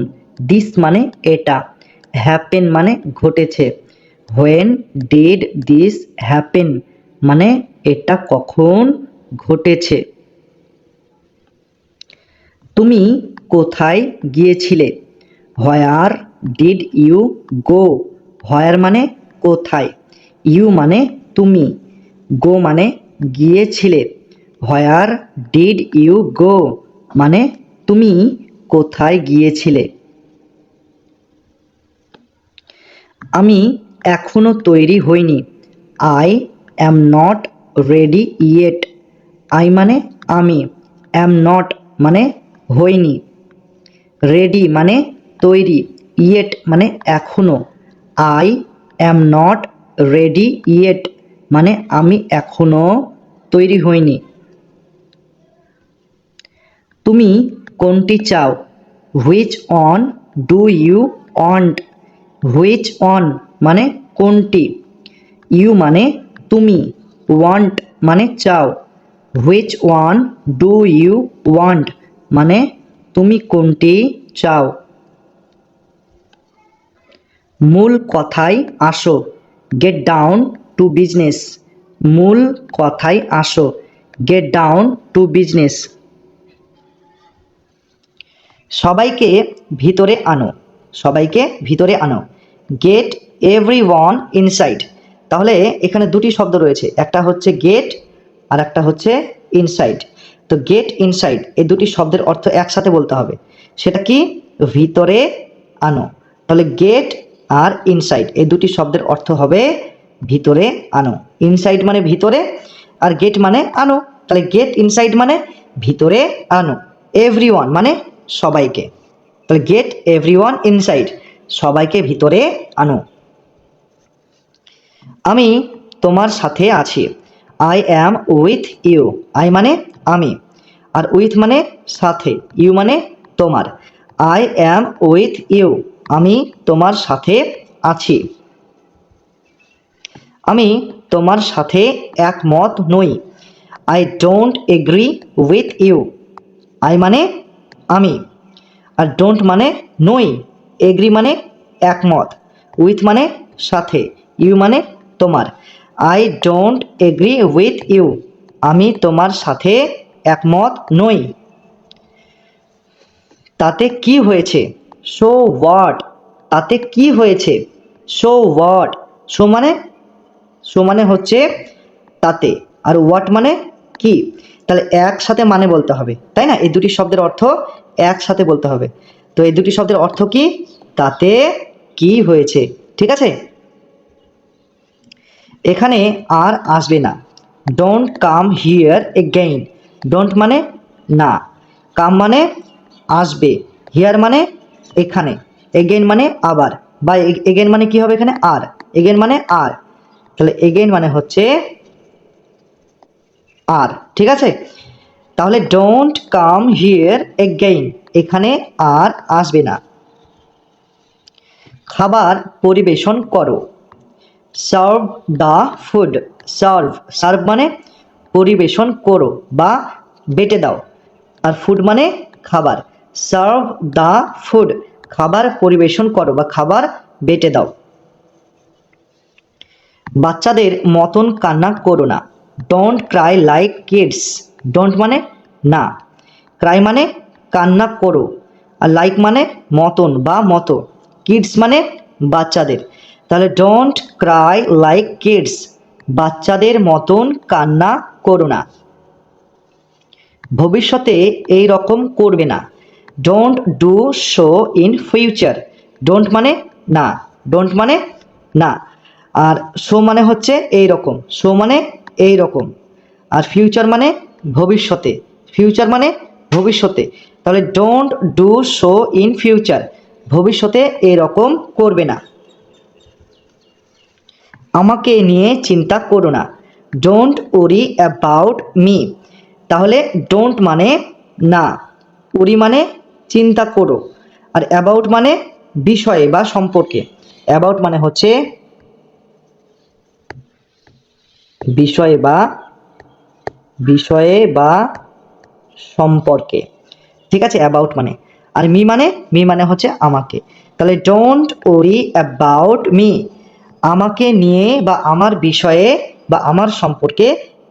A: দিস মানে এটা, হ্যাপেন মানে ঘটেছে। হোয়েন ডিড দিস হ্যাপেন মানে এটা কখন ঘটেছে। তুমি কোথায় গিয়েছিলে? Where did you go? হোয়ার মানে কোথায়, ইউ মানে তুমি, গো মানে গিয়েছিলে। হোয়ার ডিড ইউ গো মানে তুমি কোথায় গিয়েছিলে। আমি এখনো তৈরি হইনি, I am not ready yet. I মানে আমি, অ্যাম নট মানে হইনি, রেডি মানে তৈরি, ইয়েট মানে এখনো, I am not ready yet মানে আমি এখনো তৈরি হইনি। তুমি কোনটি চাও? Which one do you want? Which one মানে কোনটি, ইউ মানে তুমি, ওয়ান্ট মানে চাও। Which one do you want মানে তুমি কোনটি চাও। মূল কথায় আসো, গেট ডাউন টু বিজনেস। মূল কথায় আসো, গেট ডাউন টু বিজনেস। সবাইকে ভিতরে আনো, সবাইকে ভিতরে আনো, গেট এভরিওয়ান ইনসাইড। তাহলে এখানে দুটি শব্দ রয়েছে, একটা হচ্ছে গেট আর একটা হচ্ছে ইনসাইড। তো গেট ইনসাইড এই দুটি শব্দের অর্থ একসাথে বলতে হবে, সেটা কি? ভিতরে আনো। তাহলে গেট আর ইনসাইড এই দুটি শব্দের অর্থ হবে ভিতরে আনো। ইনসাইড মানে ভিতরে আর গেট মানে আনো, তাহলে গেট ইনসাইড মানে ভিতরে আনো। এভরিওয়ান মানে সবাইকে, তাহলে গেট এভরিওয়ান ইনসাইড সবাইকে ভিতরে আনো। আমি তোমার সাথে আছি, I am with you. I মানে আমি, আর উইথ মানে সাথে, ইউ মানে তোমার। আই অ্যাম উইথ ইউ আমি তোমার সাথে আছি। আমি তোমার সাথে একমত নই, I don't agree with you. I মানে আমি, আর ডোন্ট মানে নই, এগ্রি মানে একমত, উইথ মানে সাথে, ইউ মানে তোমার। I don't agree with you আমি তোমার সাথে একমত নই। তাতে কি হয়েছে? So what. তাতে কি হয়েছে? So what. সো মানে হচ্ছে তাতে, আর হোয়াট মানে কি। তাহলে একসাথে মানে বলতে হবে, তাই না? এই দুটি শব্দের অর্থ একসাথে বলতে হবে। তো এই দুটি শব্দের অর্থ কি? তাতে কি হয়েছে, ঠিক আছে? এখানে আর আসবে না, don't come here again. Don't মানে না, কাম মানে আসবে, হিয়ার মানে এখানে, এগেইন মানে আবার, বা এগেইন মানে কি হবে এখানে? আর। এগেইন মানে আর, তাহলে এগেইন মানে হচ্ছে আর, ঠিক আছে? তাহলে ডোন্ট কাম হিয়ার এগেইন এখানে আর আসবে না। খাবার পরিবেশন করো, serve the food. Serve, serve মানে পরিবেশন করো বা বেটে দাও, আর ফুড মানে খাবার। সার্ভ দ্য ফুড খাবার পরিবেশন করো বা খাবার বেটে দাও। বাচ্চাদের মতন কান্না করো না, don't cry like kids. Don't মানে না, ক্রাই মানে কান্না করো, আর লাইক মানে মতন বা মতো, কিডস মানে বাচ্চাদের। তাহলে ডোন্ট ক্রাই লাইক কিডস বাচ্চাদের মতন কান্না করো না। ভবিষ্যতে এই রকম করবে না, don't do so in future. Don't মানে না, ডোন্ট মানে না, আর সো মানে হচ্ছে এই রকম, সো মানে এই রকম, আর ফিউচার মানে ভবিষ্যতে, ফিউচার মানে ভবিষ্যতে। তাহলে don't do so in future ভবিষ্যতে এরকম করবে না। আমাকে নিয়ে চিন্তা করো না, ডোন্ট ওরি অ্যাবাউট মি। তাহলে ডোন্ট মানে না, ওরি মানে চিন্তা করো, আর অ্যাবাউট মানে বিষয়ে বা সম্পর্কে। অ্যাবাউট মানে হচ্ছে বিষয়ে বা সম্পর্কে, ঠিক আছে? অ্যাবাউট মানে। আর মি মানে হচ্ছে আমাকে। তাহলে ডোন্ট ওরি অ্যাবাউট মি আমাকে নিয়ে বা আমার বিষয়ে বা আমার সম্পর্কে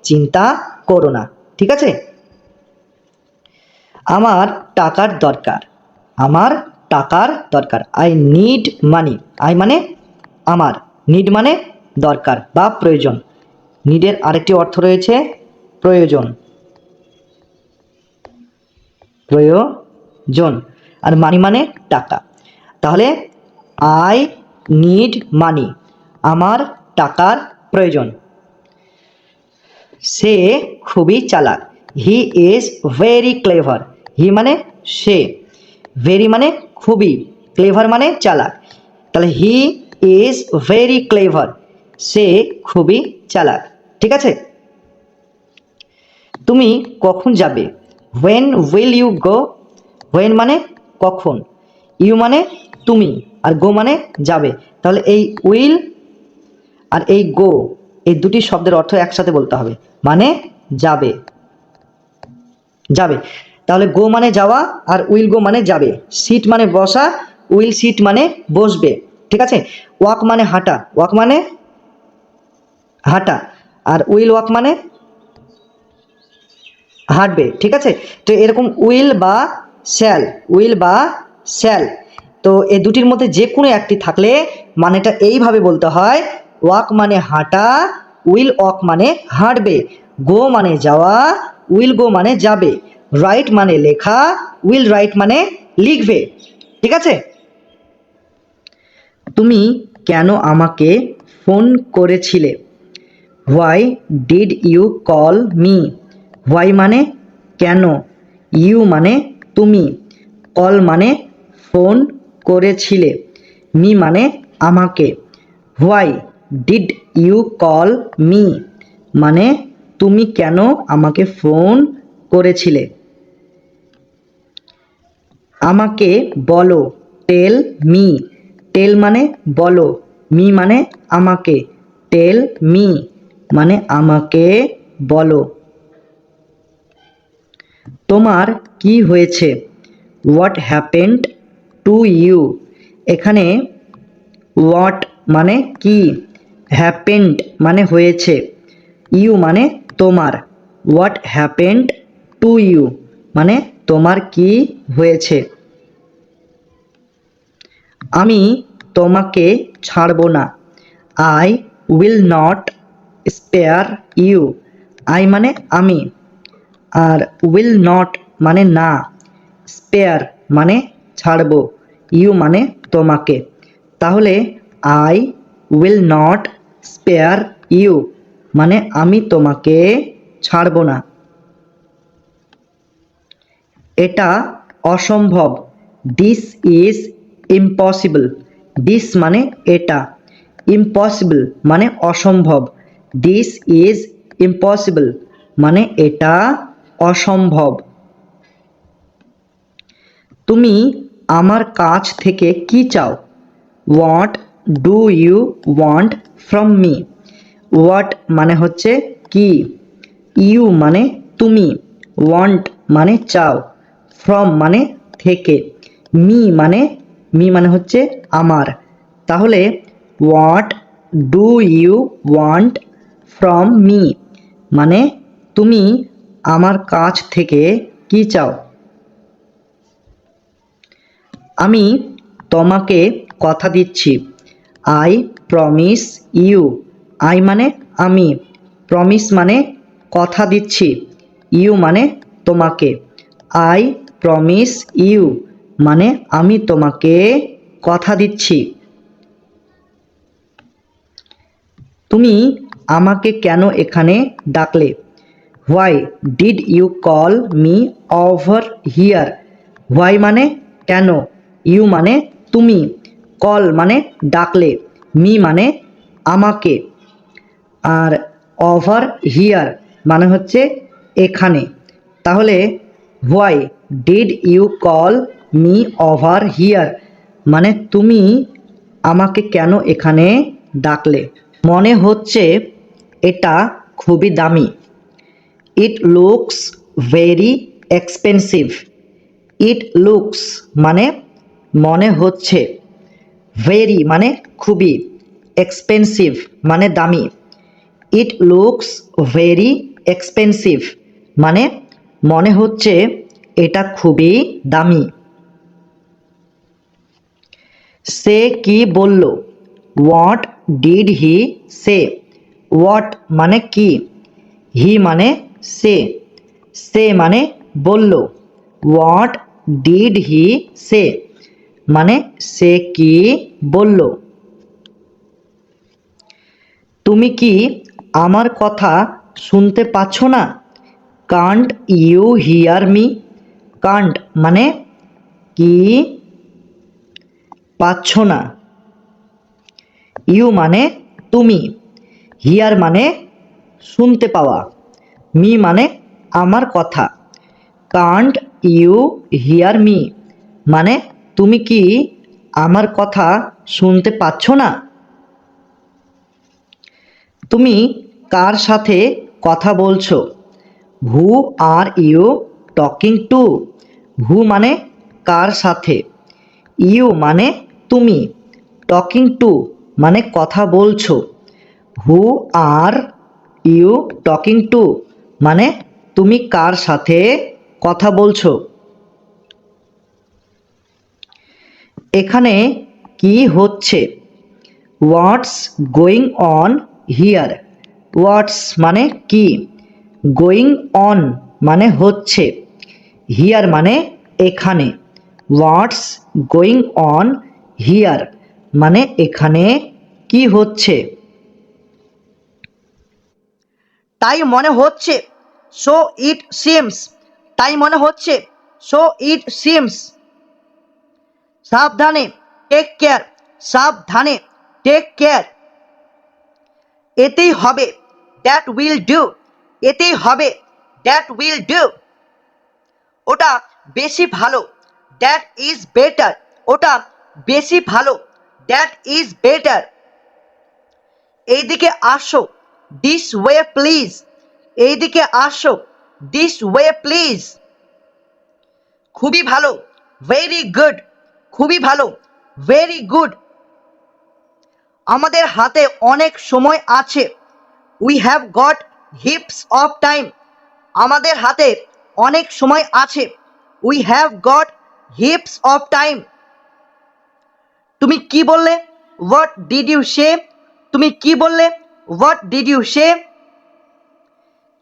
A: চিন্তা করো না, ঠিক আছে? আমার টাকার দরকার, আমার টাকার দরকার, আই নিড মানি। আই মানে আমার, নিড মানে দরকার বা প্রয়োজন। নিডের আরেকটি অর্থ রয়েছে প্রয়োজন, প্রয়োজন, আর মানি মানে টাকা। তাহলে আই নিড মানি আমার টাকার প্রয়োজন। সে খুবই চালাক, he is very clever. He মানে সে, ভেরি মানে খুবই, ক্লেভার মানে চালাক। তাহলে হি ইজ ভেরি ক্লেভার, সে খুবই চালাক। ঠিক আছে। তুমি কখন যাবে? When will you go? When মানে কখন, ইউ মানে তুমি, আর গো মানে যাবে। তাহলে এই উইল আর এই গো, এই দুটি শব্দের অর্থ একসাথে বলতে হবে, মানে যাবে, যাবে। তাহলে গো মানে যাওয়া আর উইল গো মানে যাবে। সিট মানে বসা, উইল সিট মানে বসবে। ঠিক আছে। ওয়াক মানে হাঁটা, ওয়াক মানে হাঁটা, আর উইল ওয়াক মানে হাঁটবে। ঠিক আছে। তো এরকম উইল বা শ্যাল, উইল বা শ্যাল, তো এই দুটির মধ্যে যে কোনো একটি থাকলে মানেটা এইভাবে বলতে হয়, ওয়াক মানে হাঁটা, উইল ওয়াক মানে হাঁটবে, গো মানে যাওয়া, উইল গো মানে যাবে, রাইট মানে লেখা, উইল রাইট মানে লিখবে। ঠিক আছে। তুমি কেন আমাকে ফোন করেছিলে? Why did you call me? Why মানে কেন, ইউ মানে তুমি, কল মানে ফোন করেছিলে, মি মানে আমাকে। Why did you call me মানে তুমি কেন আমাকে ফোন করেছিলে। আমাকে বলো, টেল মি। টেল মানে বলো, মি মানে আমাকে, টেল মি মানে আমাকে বলো। তোমার কি হয়েছে? What happened to you? এখানে হোয়াট মানে কি, হ্যাপেন্ড মানে হয়েছে, ইউ মানে তোমার, হোয়াট হ্যাপেন্ড টু ইউ মানে তোমার কি হয়েছে। আমি তোমাকে ছাড়ব না, I will not spare you. I মানে আমি, আর উইল নট মানে না, স্পেয়ার মানে ছাড়ব, ইউ মানে তোমাকে। তাহলে I will not spare you মানে আমি তোমাকে ছাড়ব না। এটা অসম্ভব, দিস ইজ ইম্পসিবল। দিস মানে এটা, ইম্পসিবল মানে অসম্ভব, দিস ইজ ইম্পসিবল মানে এটা অসম্ভব। তুমি আমার কাছ থেকে কি চাও? What do you want from me? What মানে হচ্ছে কি, ইউ মানে তুমি, ওয়ান্ট মানে চাও, ফ্রম মানে থেকে, মি মানে হচ্ছে আমার। তাহলে what do you want from me মানে তুমি আমার কাছ থেকে কি চাও। আমি তোমাকে কথা দিচ্ছি, আই প্রমিস ইউ। আই মানে আমি, প্রমিস মানে কথা দিচ্ছি, ইউ মানে তোমাকে, আই প্রমিস ইউ মানে আমি তোমাকে কথা দিচ্ছি। তুমি আমাকে কেন এখানে ডাকলে? Why did you call me over here? Why মানে কেন, ইউ মানে তুমি, কল মানে ডাকলে, মি মানে আমাকে, আর ওভার হিয়ার মানে হচ্ছে এখানে। তাহলে why did you call me over here মানে তুমি আমাকে কেন এখানে ডাকলে। মনে হচ্ছে এটা খুবই দামি, it looks very expensive. It looks মানে মনে হচ্ছে, ভেরি মানে খুবই, এক্সপেন্সিভ মানে দামি, ইট লুকস ভেরি এক্সপেন্সিভ মানে মনে হচ্ছে এটা খুবই দামি। সে কি বলল? What did he say? What মানে কি, হি মানে সে, সে মানে বলল, হোয়াট ডিড হি সে মানে সে কি বলল। তুমি কি আমার কথা শুনতে পাচ্ছ না? Can't you hear me? Can't মানে কি পাচ্ছ না, ইউ মানে তুমি, হিয়ার মানে শুনতে পাওয়া, মি মানে আমার কথা। কান্ট ইউ হিয়ার মি মানে তুমি কি আমার কথা শুনতে পাচ্ছ না? তুমি কার সাথে কথা বলছো? Who are you talking two? হু মানে কার সাথে, ইউ মানে তুমি, টকিং টু মানে কথা বলছো। Who are you talking to মানে তুমি কার সাথে কথা বলছো। এখানে কি হচ্ছে? What's going on here? What's মানে কি, গোয়িং অন মানে হচ্ছে, হিয়ার মানে এখানে। হোয়াটস গোয়িং অন হিয়ার মানে এখানে কি হচ্ছে? তাই মনে হচ্ছে, সো ইট সিমস। তাই মনে হচ্ছে, সো ইট সিমস। সাবধানে, টেক কেয়ার। সাবধানে, টেক কেয়ার। এতেই হবে, দ্যাট উইল ডু। এতেই হবে, দ্যাট উইল ডু। ওটা বেশি ভালো, দ্যাট ইজ বেটার। ওটা বেশি ভালো, দ্যাট ইজ বেটার। এইদিকে আসো, দিস ওয়ে প্লিজ। এইদিকে আসো, দিস ওয়ে প্লিজ। খুবই ভালো, ভেরি গুড। খুবই ভালো, ভেরি গুড। আমাদের হাতে অনেক সময় আছে, we have got heaps of time. আমাদের হাতে অনেক সময় আছে, we have got heaps of time. তুমি কি বললে? What did you say? তুমি কি বললে? What did you say?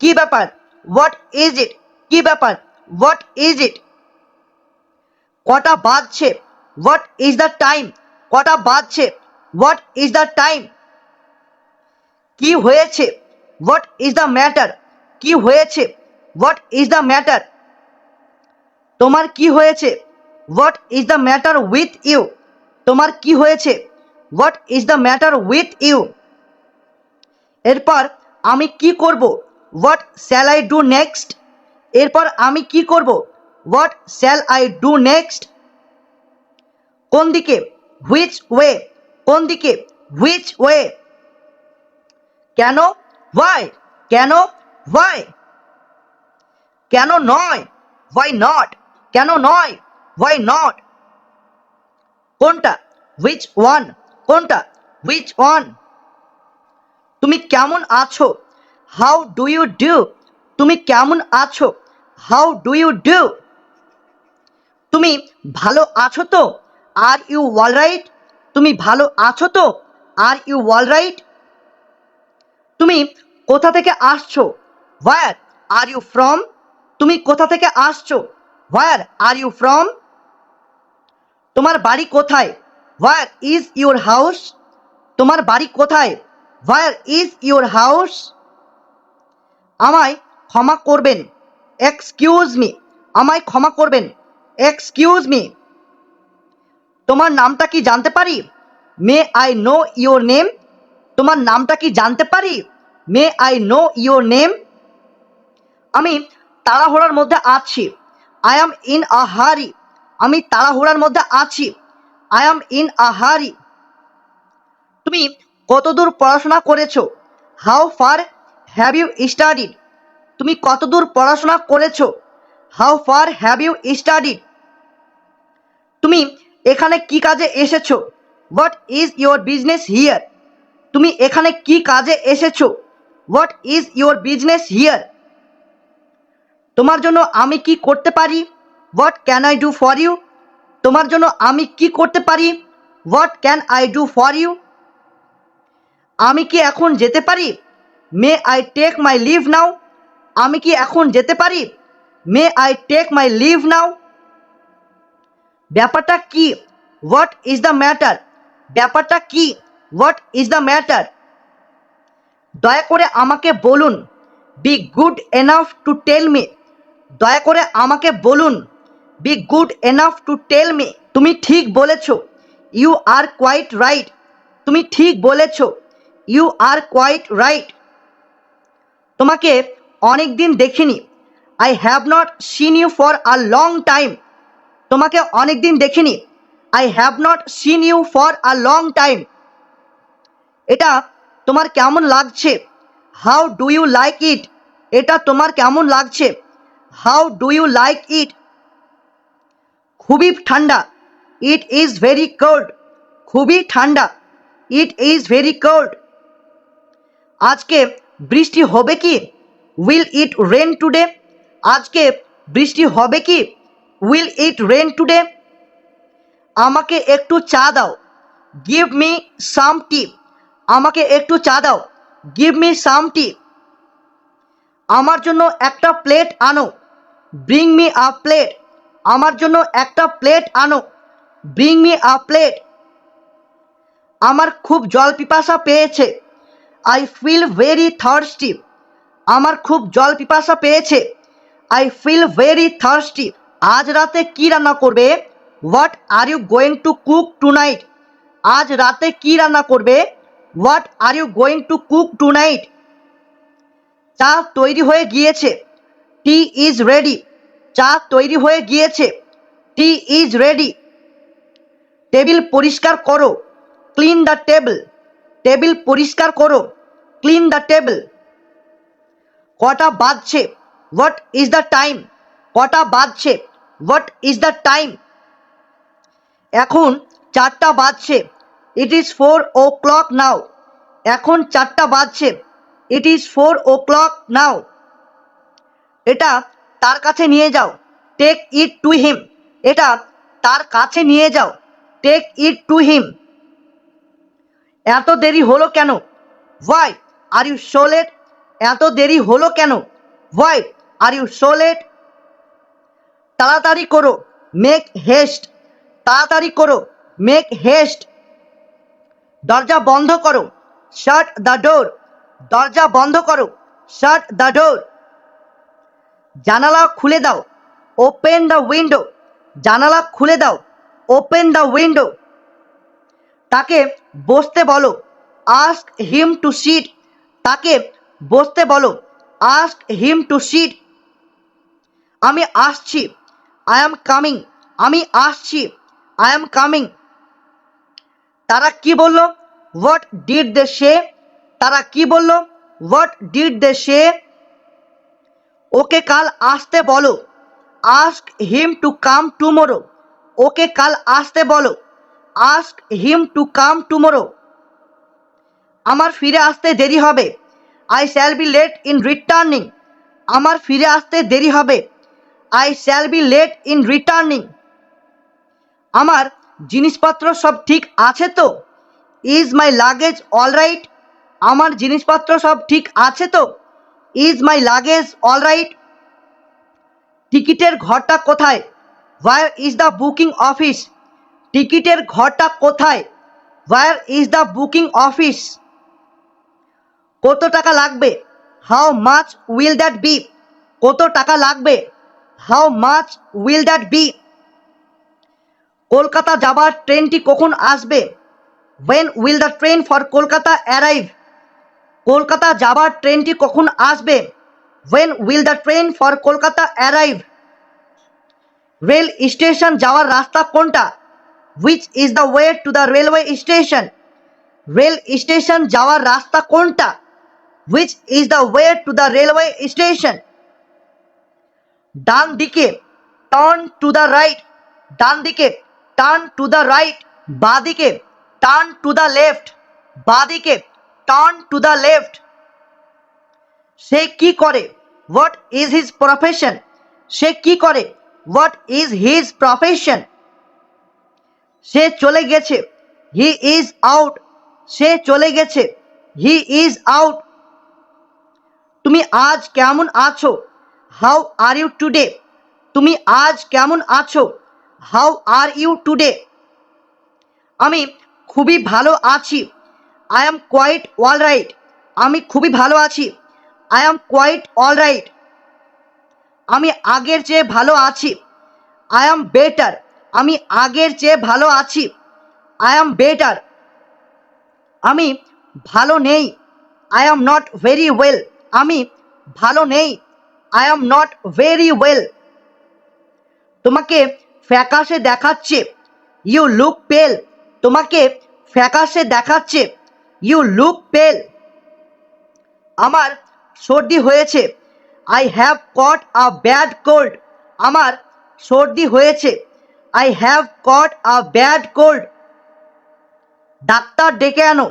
A: কি ব্যাপার? What is it? কি ব্যাপার? What is it? কটা বাজছে? What is the time? কটা বাজছে? What is the time? কি হয়েছে? What is the matter? কি হয়েছে? What is the matter? তোমার কি হয়েছে? What is the matter with you? তোমার কি হয়েছে? What is the matter with you? এরপর আমি কি করব? What shall I do next? এরপর আমি কি করব? What shall I do next? কোন দিকে? Which way? কোন দিকে? Which way? কেন? হোয়াই? কেন? হোয়াই? কেন নয়? Why not? কেন নয়? Why not? কোনটা? Which one? কোনটা? Which one? তুমি কেমন আছো? How do you do? তুমি কেমন আছো? How do you do? তুমি ভালো আছো তো? Are you all right? তুমি ভালো আছো তো? Are you all right? তুমি কোথা থেকে আসছো? Where are you from? তুমি কোথা থেকে আসছো? Where are you from? তোমার বাড়ি কোথায়? Where is your house? তোমার বাড়ি কোথায়? Where is your house? আমায় ক্ষমা করবেন, এক্সকিউজ মি। আমায় ক্ষমা করবেন, এক্সকিউজ মি। তোমার নামটা কি জানতে পারি? May I know your name? তোমার নামটা কি জানতে পারি? May I know your name? আমি তাড়াহুড়ার মধ্যে আছি, আই অ্যাম ইন আ হারি। আমি তাড়াহুড়ার মধ্যে আছি, আই অ্যাম ইন আ হারি। তুমি কতদূর পড়াশোনা করেছো? How far have you studied? তুমি কতদূর পড়াশোনা করেছো? How far have you studied? তুমি এখানে কি কাজে এসেছো? What is your business here? তুমি এখানে কি কাজে এসেছো? What is your business here? তোমার জন্য আমি কি করতে পারি? What can I do for you? তোমার জন্য আমি কি করতে পারি? What can I do for you? আমি কি এখন যেতে পারি? May I take my leave now? আমি কি এখন যেতে পারি? May I take my leave now? ব্যাপারটা কি? What is the matter? ব্যাপারটা কি? What is the matter? দয়া করে আমাকে বলুন, be good enough to tell me, দয়া করে আমাকে বলুন। Be good enough to tell me, তুমি ঠিক বলেছ। ইউ আর কোয়াইট রাইট, তুমি ঠিক বলেছ। You are quite right. তোমাকে অনেক দিন দেখিনি। I have not seen you for a long time, তোমাকে অনেক দিন দেখিনি। I have not seen you for a long time. এটা তোমার কেমন লাগছে? How do you like it, এটা তোমার কেমন লাগছে? How do you like it. খুবই ঠান্ডা, ইট ইজ ভেরি কোল্ড, খুবই ঠান্ডা, ইট ইজ ভেরি কোল্ড। আজকে বৃষ্টি হবে কি? উইল ইট রেন টুডে, আজকে বৃষ্টি হবে কি? Will it rain today. আমাকে একটু চা দাও। গিভ মি সাম টি, আমাকে একটু চা দাও। গিভ মি সাম টি। আমার জন্য একটা প্লেট আনো। ব্রিং মি আ প্লেট, আমার জন্য একটা প্লেট আনো। Bring me a plate. আমার খুব জল পিপাসা পেয়েছে। আই ফিল ভেরি থার্স্টি, আমার খুব জল পিপাসা পেয়েছে। I feel very thirsty. আজ রাতে কি রান্না করবে? What are you going to cook tonight, আজ রাতে কি রান্না করবে? What are you going to cook tonight. চা তৈরি হয়ে গিয়েছে। টি ইজ রেডি, চা তৈরি হয়ে গিয়েছে। টি ইজ রেডি। টেবিল পরিষ্কার করো। ক্লিন দ্য টেবিল, টেবিল পরিষ্কার করো। Clean the table. কটা বাজছে? হোয়াট ইজ দ্য টাইম, কটা বাজছে? What is the time. এখন 4টা বাজছে। ইট ইজ 4 o'clock নাও, এখন 4টা বাজছে। ইট ইজ 4 o'clock নাও। এটা তার কাছে নিয়ে যাও। টেক ইট টু হিম, এটা তার কাছে নিয়ে যাও। Take it to him. এত দেরি হলো কেন? Why are you so late, এত দেরি হলো কেন? Why are you so late. তাড়াতাড়ি করো। মেক হেস্ট, তাড়াতাড়ি করো। Make haste. দরজা বন্ধ করো। শাট দ্য ডোর, দরজা বন্ধ করো। Shut the door. জানালা খুলে দাও। ওপেন দ্য উইন্ডো, জানালা খুলে দাও। Open the window. তাকে বসতে বলো। আস্ক হিম টু সিট, তাকে বসতে বলো। Ask him to sit. আমি আসছি। আই অ্যাম কামিং, আমি আসছি। I am coming. তারা কি বলল? হোয়াট ডিড দে সে, তারা কি বলল? হোয়াট ডিড দে সে। ওকে কাল আসতে বলো। Ask him to come tomorrow, ওকে কাল আসতে বলো। Ask him to come tomorrow. আমার ফিরে আসতে দেরি হবে। I shall be late in returning, আমার ফিরে আসতে দেরি হবে। I shall be late in returning. আমার জিনিসপত্র সব ঠিক আছে তো? Is my luggage all right, আমার জিনিসপত্র সব ঠিক আছে তো? Is my luggage all right. টিকিটের ঘরটা কোথায়? Where is the booking office, টিকিটের ঘরটা কোথায়? Where is the booking office. কত টাকা লাগবে? How much will that be, কত টাকা লাগবে? How much will that be. Kolkata যাবার ট্রেনটি কখন আসবে? When will the train for Kolkata arrive? Kolkata যাবার ট্রেনটি কখন আসবে? When will the train for Kolkata arrive? Rail station যাওয়ার রাস্তা কোনটা? Which is the way to the railway station? Rail station যাওয়ার রাস্তা কোনটা? Which is the way to the railway station? ডান দিকে, টার্ন টু দ্য রাইট, ডান দিকে, turn to the right. বাঁ দিকে, টার্ন টু দ্য লেফট, বাঁ দিকে, টার্ন টু দ্য লেফট। সে কি করে? হোয়াট ইজ হিজ প্রফেশন, সে কি করে? What is his profession. সে চলে গেছে। হি ইজ আউট, সে চলে গেছে। He is out. তুমি আজ কেমন আছো? হাউ আর ইউ টুডে, তুমি আজ কেমন আছো? How are you today. আমি খুবই ভালো আছি। I am quite all right, আমি খুবই ভালো আছি। I am quite all right. আমি আগের চেয়ে ভালো আছি। I am better. আমি আগের চেয়ে ভালো আছি। I am better. আমি ভালো নেই। I am not very well. আমি ভালো নেই। I am not very well. তোমাকে ফ্যাকাশে দেখাচ্ছে। ইউ লুক পেল। তোমাকে ফ্যাকাশে দেখাচ্ছে। ইউ লুক পেল। আমার সর্দি হয়েছে। I have caught a bad cold. আমার সর্দি হয়েছে। I have caught a bad cold. ডাক্তার ডেকে আনো।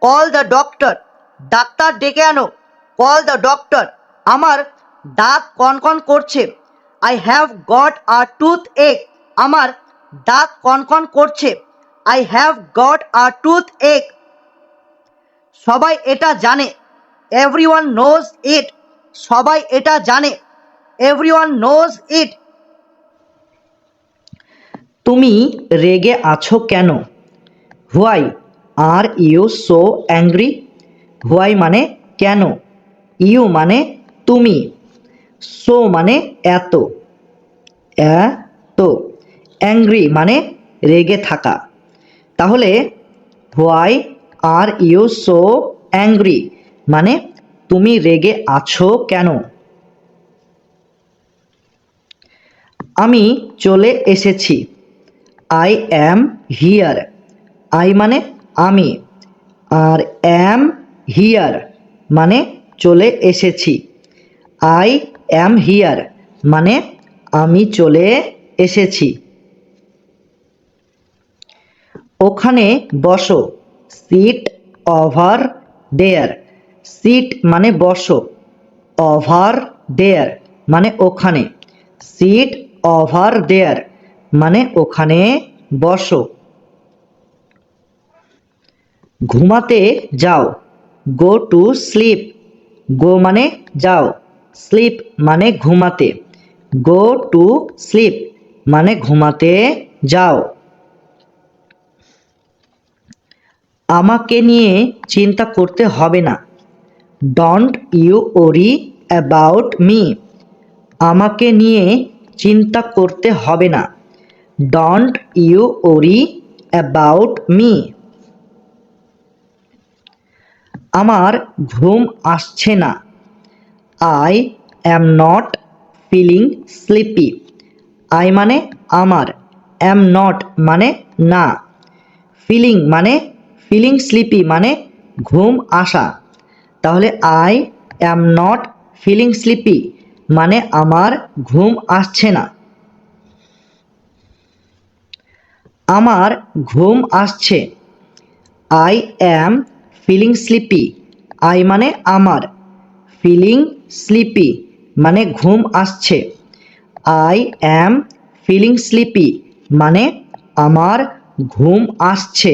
A: Call the doctor. ডাক্তার ডেকে আনো। Call the doctor. আমার দাঁত কনকন করছে। I have got a toothache. আমার দাঁত কনকন করছে। I have got a toothache. সবাই এটা জানে। Everyone knows it. সবাই এটা জানে। Everyone knows it. তুমি রেগে আছো কেন? Why are you so angry? Why মানে কেন, ইউ মানে তুমি, সো মানে এত, অ্যাংরি মানে রেগে থাকা। তাহলে why are you so angry মানে তুমি রেগে আছো কেন? আমি চলে এসেছি। I am here. আই মানে আমি, আর অ্যাম হিয়ার মানে চলে এসেছি। আই অ্যাম হিয়ার মানে আমি চলে এসেছি। ওখানে বসো। সিট ওভার দেয়ার। সিট মানে বসো, ওভার দেয়ার মানে ওখানে। সিট ওভার দেয়ার মানে ওখানে বসো। ঘুমাতে যাও। Go to sleep. গো মানে যাও, স্লিপ মানে ঘুমাতে। গো টু স্লিপ মানে ঘুমাতে যাও। আমাকে নিয়ে চিন্তা করতে হবে না। Don't you worry about me. আমাকে নিয়ে চিন্তা করতে হবে না। Don't you worry about me. আমার ঘুম আসছে না। I am not feeling sleepy. I মানে আমার, অ্যাম নট মানে না, ফিলিং স্লিপি মানে ঘুম আসা। তাহলে I am not feeling sleepy মানে আমার ঘুম আসছে না। আমার ঘুম আসছে। I am feeling sleepy. I মানে আমার, ফিলিং স্লিপি মানে ঘুম আসছে। আই অ্যাম ফিলিং স্লিপি মানে আমার ঘুম আসছে।